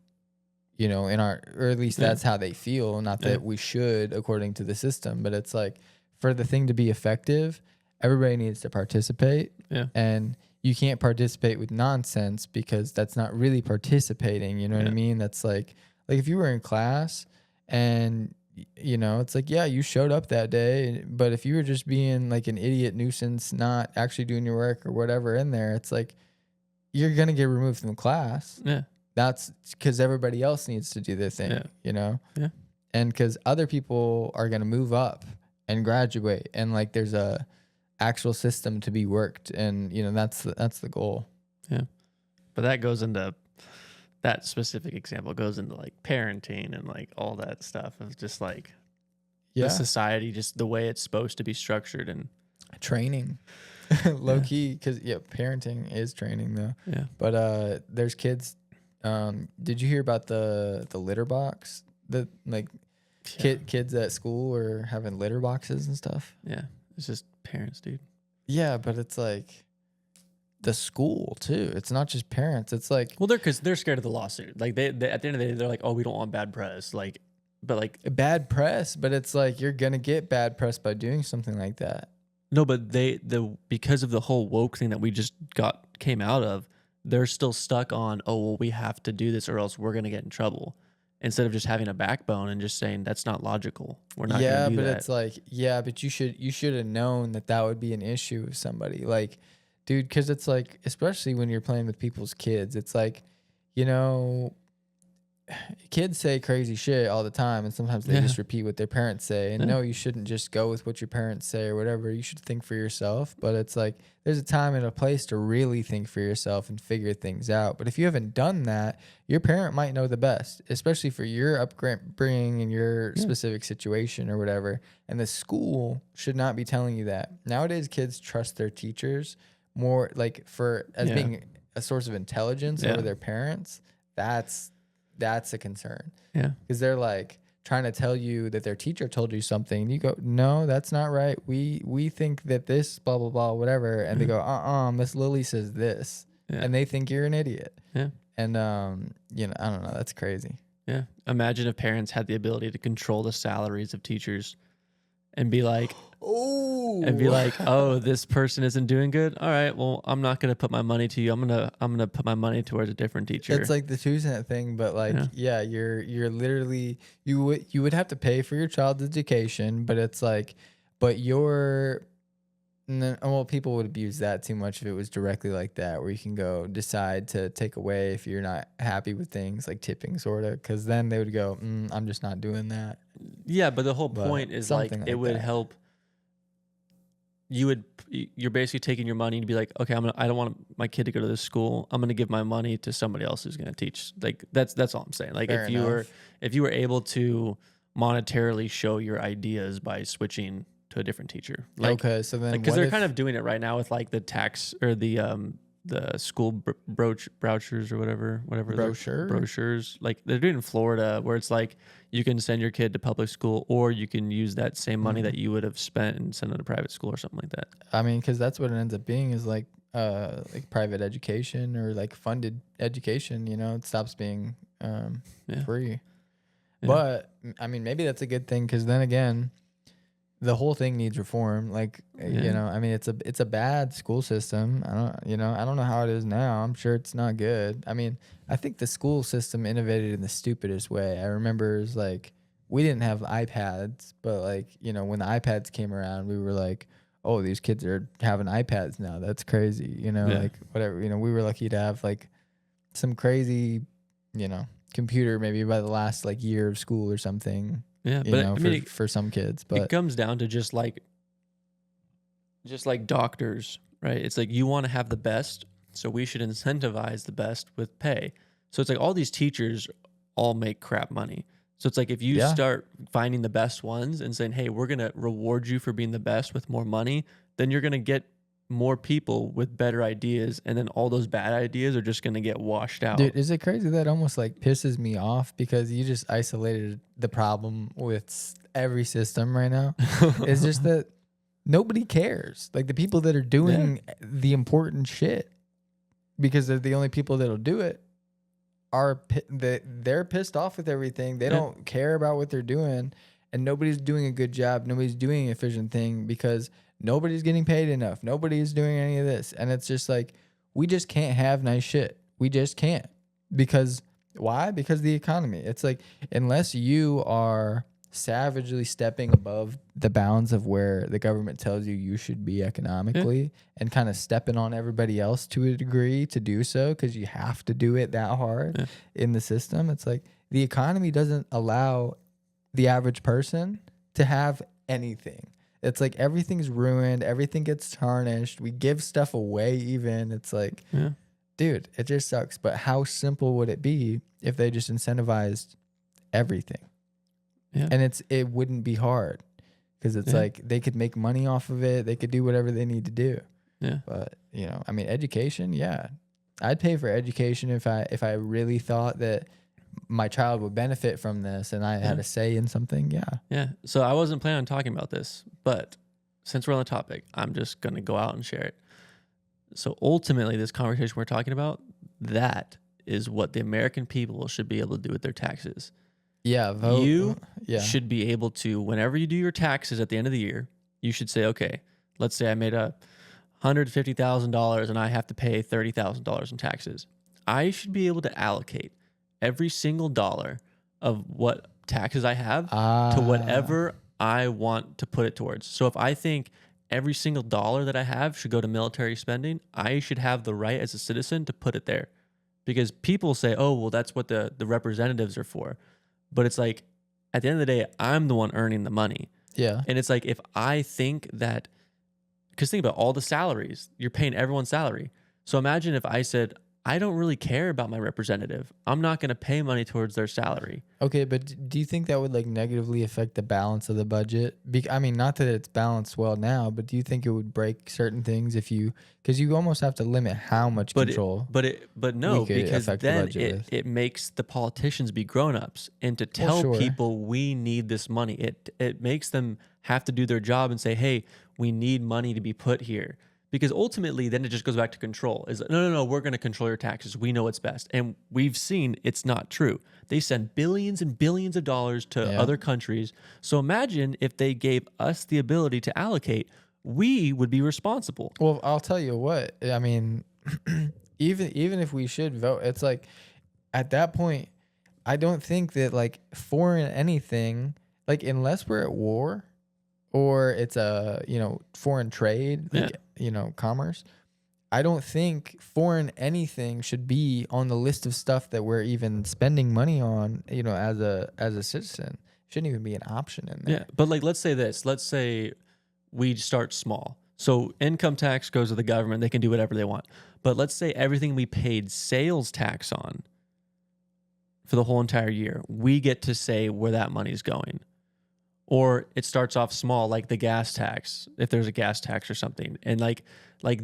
you know, or at least Yeah. that's how they feel. Not that we should, according to the system, but it's like for the thing to be effective, everybody needs to participate. Yeah. And you can't participate with nonsense because that's not really participating. You know what I mean? That's like if you were in class and, you know, it's like, yeah, you showed up that day, but if you were just being like an idiot nuisance, not actually doing your work or whatever in there, it's like, you're going to get removed from the class. Yeah. That's because everybody else needs to do their thing, you know? Yeah. And because other people are going to move up and graduate, and like there's a actual system to be worked, and you know that's the goal. Yeah, but that goes into that specific example goes into like parenting and like all that stuff of just like the society, just the way it's supposed to be structured and training. Low key, because parenting is training though. Yeah, but there's kids. Did you hear about the litter box? That like kids at school are having litter boxes and stuff. Yeah, it's just parents, dude. Yeah, but it's like the school too. It's not just parents. It's like, well, because they're scared of the lawsuit. Like they at the end of the day, they're like, oh, we don't want bad press. Like, but like bad press. But it's like you're gonna get bad press by doing something like that. No, but because of the whole woke thing that we just came out of, they're still stuck on, oh, well, we have to do this or else we're gonna get in trouble. Instead of just having a backbone and just saying that's not logical. We're not gonna do that. Yeah, but it's like, but you should have known that would be an issue with somebody. Like, dude, because it's like, especially when you're playing with people's kids, it's like, you know, kids say crazy shit all the time, and sometimes they just repeat what their parents say. And no, you shouldn't just go with what your parents say or whatever. You should think for yourself. But it's like there's a time and a place to really think for yourself and figure things out. But if you haven't done that, your parent might know the best, especially for your upbringing and your specific situation or whatever. And the school should not be telling you that. Nowadays, kids trust their teachers more, like as being a source of intelligence over their parents. That's a concern. Yeah. Because they're like trying to tell you that their teacher told you something. And you go, no, that's not right. We think that this blah, blah, blah, whatever. And they go, Miss Lily says this. Yeah. And they think you're an idiot. Yeah. And, you know, I don't know. That's crazy. Yeah. Imagine if parents had the ability to control the salaries of teachers and be like, oh, this person isn't doing good. All right, well, I'm not gonna put my money to you. I'm gonna put my money towards a different teacher. It's like the 2-cent thing, but like, you're literally you would have to pay for your child's education, but it's like, people would abuse that too much if it was directly like that, where you can go decide to take away if you're not happy with things, like tipping, sort of, because then they would go, I'm just not doing that. Yeah, but the whole point is like it would help. You're basically taking your money to be like, okay, I don't want my kid to go to this school. I'm gonna give my money to somebody else who's gonna teach. Like that's all I'm saying. Like if you were able to monetarily show your ideas by switching to a different teacher. Like, okay, so then because they're kind of doing it right now with like the tax or the school brochures or whatever brochures. Like they're doing in Florida, where it's like you can send your kid to public school, or you can use that same money that you would have spent and send it to private school or something like that. I mean, because that's what it ends up being, is like private education or like funded education. You know, it stops being free. Yeah. But I mean, maybe that's a good thing, because then again, the whole thing needs reform. Like, you know, I mean, it's a bad school system. I don't know how it is now. I'm sure it's not good. I mean, I think the school system innovated in the stupidest way. I remember it was like, we didn't have iPads, but like, you know, when the iPads came around, we were like, oh, these kids are having iPads now. That's crazy. You know, like whatever, you know, we were lucky to have like some crazy, you know, computer maybe by the last like year of school or something. Yeah, but I mean, for some kids, but it comes down to just like doctors, right? It's like you want to have the best, so we should incentivize the best with pay. So it's like all these teachers all make crap money. So it's like if you start finding the best ones and saying, hey, we're going to reward you for being the best with more money, then you're going to get more people with better ideas, and then all those bad ideas are just going to get washed out. Dude, is it crazy that almost like pisses me off, because you just isolated the problem with every system right now? It's just that nobody cares. Like the people that are doing the important shit, because they're the only people that'll do it, they're pissed off with everything. They don't care about what they're doing, and nobody's doing a good job. Nobody's doing an efficient thing because nobody's getting paid enough. Nobody's doing any of this, and it's just like we just can't have nice shit. We just can't. Because why? Because the economy. It's like unless you are savagely stepping above the bounds of where the government tells you should be economically and kind of stepping on everybody else to a degree to do so because you have to do it that hard in the system. It's like the economy doesn't allow the average person to have anything. It's like everything's ruined. Everything gets tarnished. We give stuff away even. It's like, dude, it just sucks. But how simple would it be if they just incentivized everything? Yeah. And it wouldn't be hard because it's like they could make money off of it. They could do whatever they need to do. Yeah. But, you know, I mean, education, I'd pay for education if I really thought that my child would benefit from this and I had a say in something. Yeah. So I wasn't planning on talking about this, but since we're on the topic, I'm just going to go out and share it. So ultimately, this conversation we're talking about, that is what the American people should be able to do with their taxes. Yeah, vote. You should be able to, whenever you do your taxes at the end of the year, you should say, okay, let's say I made $150,000 and I have to pay $30,000 in taxes. I should be able to allocate every single dollar of what taxes I have to whatever I want to put it towards. So if I think every single dollar that I have should go to military spending, I should have the right as a citizen to put it there. Because people say, oh, well, that's what the representatives are for. But it's like, at the end of the day, I'm the one earning the money. Yeah. And it's like, if I think that, because think about all the salaries, you're paying everyone's salary. So imagine if I said, I don't really care about my representative. I'm not going to pay money towards their salary. Okay, but do you think that would like negatively affect the balance of the budget? I mean, not that it's balanced well now, but do you think it would break certain things if you, because you almost have to limit how much control? But no, because then it makes the politicians be grown-ups and to tell people we need this money. It makes them have to do their job and say, hey, we need money to be put here. Because ultimately, then it just goes back to control. Is no, we're going to control your taxes. We know what's best. And we've seen it's not true. They send billions and billions of dollars to other countries. So imagine if they gave us the ability to allocate, we would be responsible. Well, I'll tell you what. I mean, even if we should vote, it's like at that point, I don't think that like foreign anything, like unless we're at war or it's a, foreign trade, like, commerce, I don't think foreign anything should be on the list of stuff that we're even spending money on, as a citizen. Shouldn't even be an option in there. Yeah, but like, let's say this. Let's say we start small. So income tax goes to the government. They can do whatever they want. But let's say everything we paid sales tax on for the whole entire year, we get to say where that money's going. Or it starts off small, like the gas tax, if there's a gas tax or something. And like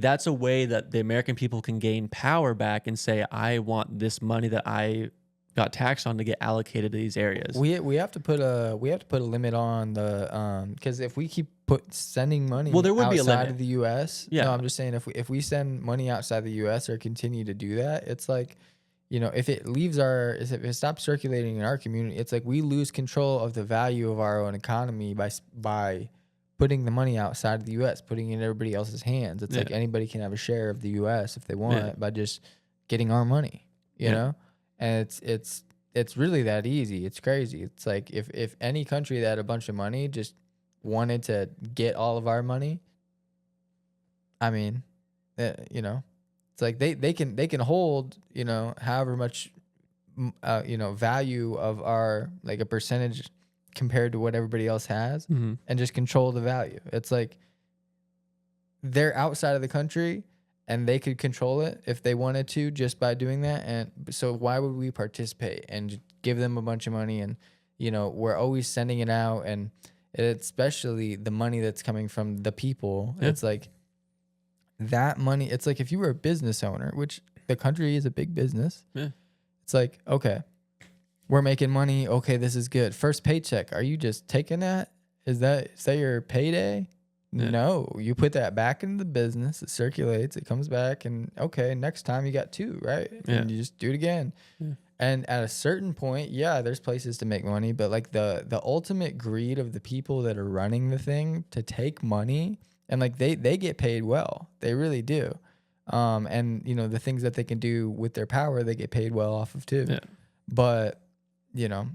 that's a way that the American people can gain power back and say, I want this money that I got taxed on to get allocated to these areas. We have to put a limit on the because if we keep sending money there would be a limit outside of the US. Yeah. No, I'm just saying if we send money outside the US or continue to do that, it's like, if it stops circulating in our community, it's like we lose control of the value of our own economy by putting the money outside of the U.S., putting it in everybody else's hands. It's like anybody can have a share of the U.S. if they want by just getting our money, you know? And it's really that easy. It's crazy. It's like if any country that had a bunch of money just wanted to get all of our money, I mean, it's like they can hold, however much, value of our, like a percentage compared to what everybody else has and just control the value. It's like they're outside of the country and they could control it if they wanted to just by doing that. And so why would we participate and give them a bunch of money? And, we're always sending it out, and especially the money that's coming from the people. Yeah. It's like, that money, it's like if you were a business owner, which the country is a big business, it's like, okay, we're making money. Okay, this is good. First paycheck, are you just taking that? Is that your payday? Yeah. No, you put that back into the business. It circulates. It comes back, and okay, next time you got two, right? Yeah. And you just do it again. Yeah. And at a certain point, yeah, there's places to make money, but like the ultimate greed of the people that are running the thing to take money, and like they get paid well. They really do. And you know, the things that they can do with their power, they get paid well off of too. Yeah. But, you know,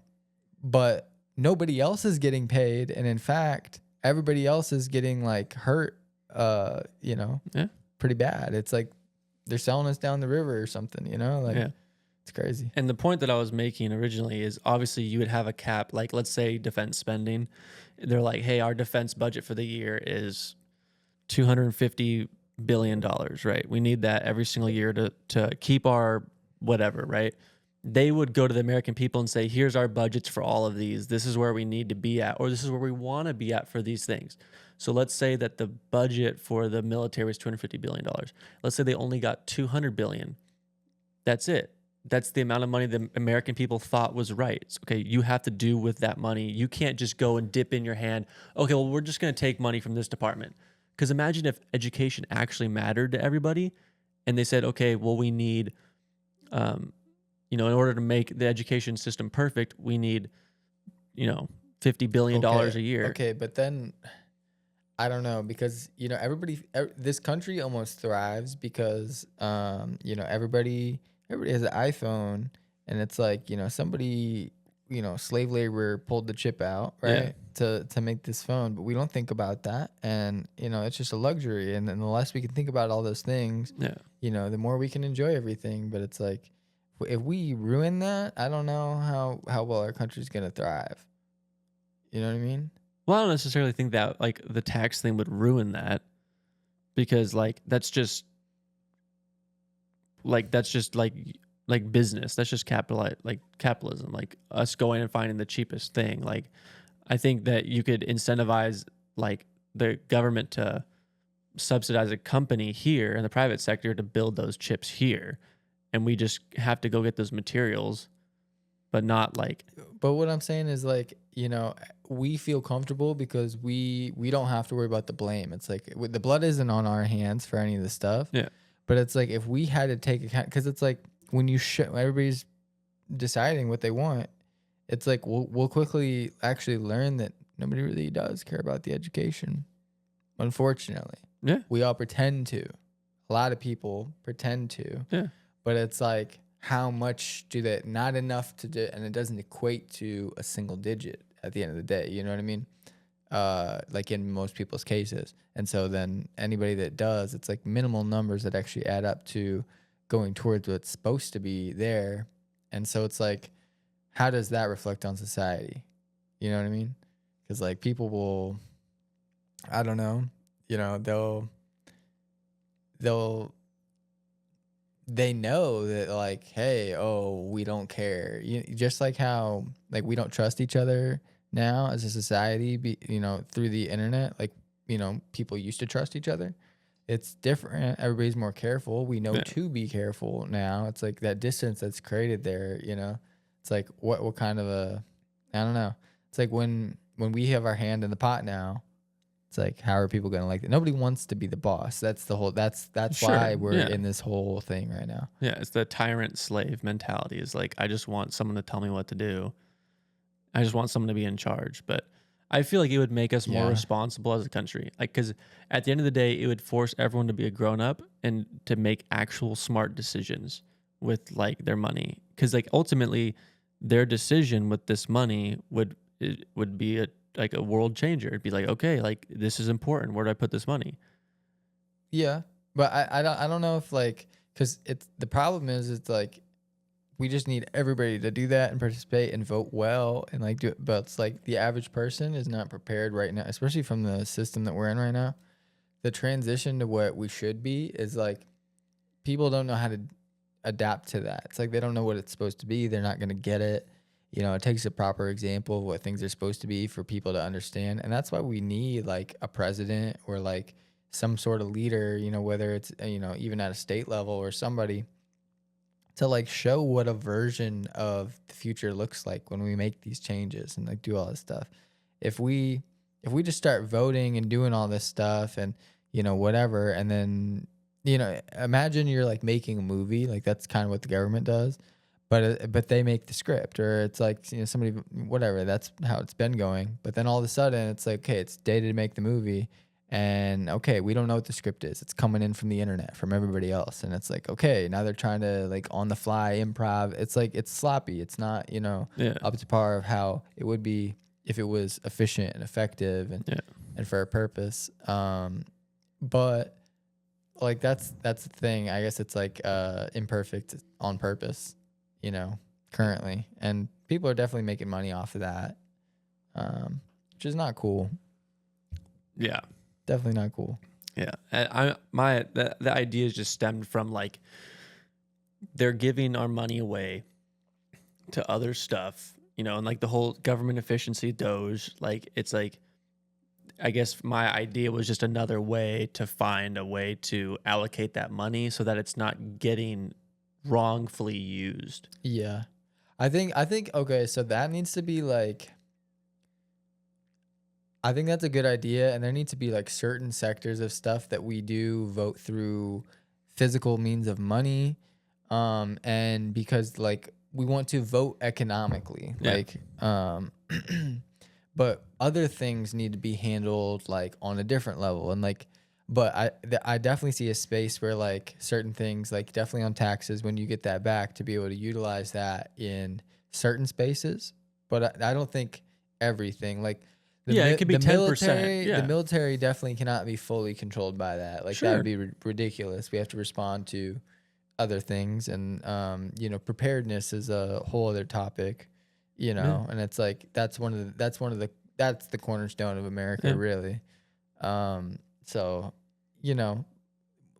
but nobody else is getting paid, and in fact, everybody else is getting like hurt, you know, Yeah. pretty bad. It's like they're selling us down the river or something, you know? Like Yeah. it's crazy. And the point that I was making originally is obviously you would have a cap, like let's say defense spending. They're like, hey, our defense budget for the year is $250 billion, right? We need that every single year to keep our whatever, right? They would go to the American people and say, here's our budgets for all of these. This is where we need to be at, or this is where we want to be at for these things. So let's say that the budget for the military was $250 billion. Let's say they only got $200 billion. That's it. That's the amount of money the American people thought was right. So, okay, you have to do with that money. You can't just go and dip in your hand. Okay, well, we're just going to take money from this department. Because imagine if education actually mattered to everybody and they said, okay, well, we need, in order to make the education system perfect, we need, $50 billion a year. Okay, but then I don't know, because this country almost thrives because everybody has an iPhone, and it's like somebody slave labor pulled the chip out, right, to make this phone, but we don't think about that, and it's just a luxury, and the less we can think about all those things, the more we can enjoy everything. But it's like if we ruin that, I don't know how well our country's gonna thrive. You know what I mean? Well, I don't necessarily think that like the tax thing would ruin that, because that's just like business. That's just capitalism, like us going and finding the cheapest thing. Like I think that you could incentivize like the government to subsidize a company here in the private sector to build those chips here, and we just have to go get those materials, but not like. But what I'm saying is we feel comfortable because we don't have to worry about the blame. It's like the blood isn't on our hands for any of this stuff. Yeah. But it's like if we had to take account, because it's like when everybody's deciding what they want, it's like we'll quickly actually learn that nobody really does care about the education. Unfortunately. Yeah. We all pretend to. A lot of people pretend to. Yeah. But it's like, how much do they? Not enough to do, and it doesn't equate to a single digit at the end of the day. You know what I mean? Like in most people's cases. And so then anybody that does, it's like minimal numbers that actually add up to going towards what's supposed to be there. And so it's like, how does that reflect on society? You know what I mean? Because like people will, I don't know, they know that like, hey, we don't care. Just like how like we don't trust each other now as a society, through the internet, like, people used to trust each other. It's different. Everybody's more careful. We know to be careful now. It's like that distance that's created there, it's like what kind of I don't know. It's like when we have our hand in the pot now, it's like, how are people going to like it? Nobody wants to be the boss. That's Sure, why we're in this whole thing right now. Yeah. It's the tyrant slave mentality. Is like, I just want someone to tell me what to do. I just want someone to be in charge. But I feel like it would make us more responsible as a country. Like, because at the end of the day, it would force everyone to be a grown up and to make actual smart decisions with like their money. Because like ultimately, their decision with this money would be a world changer. It'd be like, okay, like this is important. Where do I put this money? Yeah, but I don't know if like, because the problem is it's like we just need everybody to do that and participate and vote well and like do it. But it's like the average person is not prepared right now, especially from the system that we're in right now. The transition to what we should be is like people don't know how to adapt to that. It's like they don't know what it's supposed to be. They're not going to get it. It takes a proper example of what things are supposed to be for people to understand. And that's why we need like a president or like some sort of leader, whether it's, even at a state level or somebody, to like show what a version of the future looks like when we make these changes and like do all this stuff. If we just start voting and doing all this stuff and whatever, and then imagine you're like making a movie, like that's kind of what the government does, but they make the script, or it's like, you know, somebody, whatever, that's how it's been going. But then all of a sudden it's like, okay, it's data to make the movie, and okay, we don't know what the script is, it's coming in from the internet from everybody else, and it's like, okay, now they're trying to like on the fly improv. It's like, it's sloppy, it's not, you know, up to par of how it would be if it was efficient and effective and for a purpose. But like that's the thing, I guess. It's like imperfect on purpose, you know, currently, and people are definitely making money off of that, which is not cool. Yeah, definitely not cool. Yeah, and the idea is just stemmed from like they're giving our money away to other stuff, you know, and like the whole government efficiency Doge, like it's like, I guess my idea was just another way to find a way to allocate that money so that it's not getting wrongfully used. Yeah. I think okay, so that needs to be like, I think that's a good idea, and there needs to be like certain sectors of stuff that we do vote through physical means of money, and because like we want to vote economically, like but other things need to be handled like on a different level, and like, but I definitely see a space where like certain things, like definitely on taxes, when you get that back, to be able to utilize that in certain spaces. But I don't think everything, like it could be 10%. The military definitely cannot be fully controlled by that. Like that would be ridiculous. We have to respond to other things, and you know, preparedness is a whole other topic, you know, and it's like that's the cornerstone of America, really. So, you know,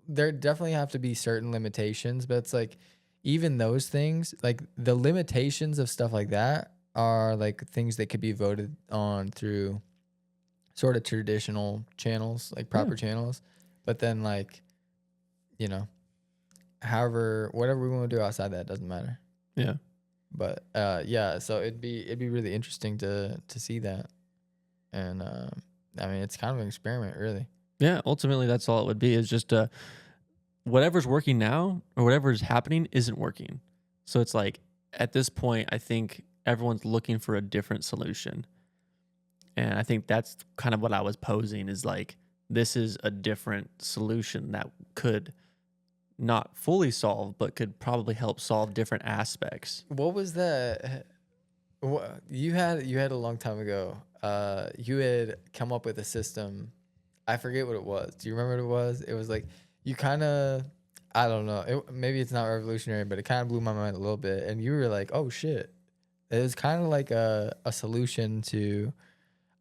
there definitely have to be certain limitations, but it's like even those things, like the limitations of stuff like that are like things that could be voted on through sort of traditional channels, like proper channels. But then like, you know, however, whatever we want to do outside that doesn't matter. Yeah. But so it'd be really interesting to see that. And I mean, it's kind of an experiment, really. Yeah, ultimately that's all it would be, is just whatever's working now or whatever's happening isn't working. So it's like at this point, I think everyone's looking for a different solution. And I think that's kind of what I was posing, is like, this is a different solution that could not fully solve, but could probably help solve different aspects. What was that? What you had a long time ago. You had come up with a system. I forget what it was. Do you remember what it was? It was like, you kind of, I don't know. Maybe it's not revolutionary, but it kind of blew my mind a little bit. And you were like, oh shit. It was kind of like a solution to,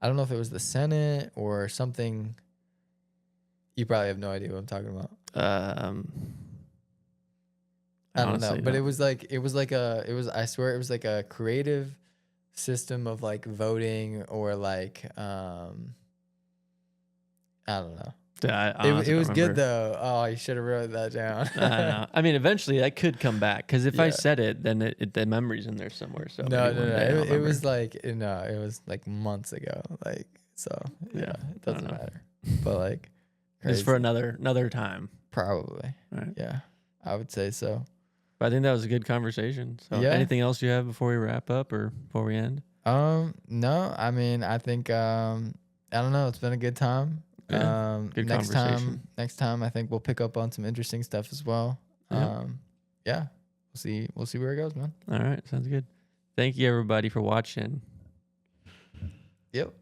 I don't know if it was the Senate or something. You probably have no idea what I'm talking about. I don't know, but it was like I swear it was like a creative system of like voting, or like I don't know. It was good though. Oh, I should have wrote that down. I don't know. I mean, eventually that could come back, because if I said it, then the memory's in there somewhere. So no. It was like, no, it was like months ago. Like, so yeah, it doesn't matter. But like, it's for another time, probably. Right? Yeah, I would say so. But I think that was a good conversation. So anything else you have before we wrap up or before we end? No. I mean, I think I don't know. It's been a good time. Good next conversation. time I think we'll pick up on some interesting stuff as well. We'll see where it goes, man. All right, sounds good. Thank you everybody for watching. Yep.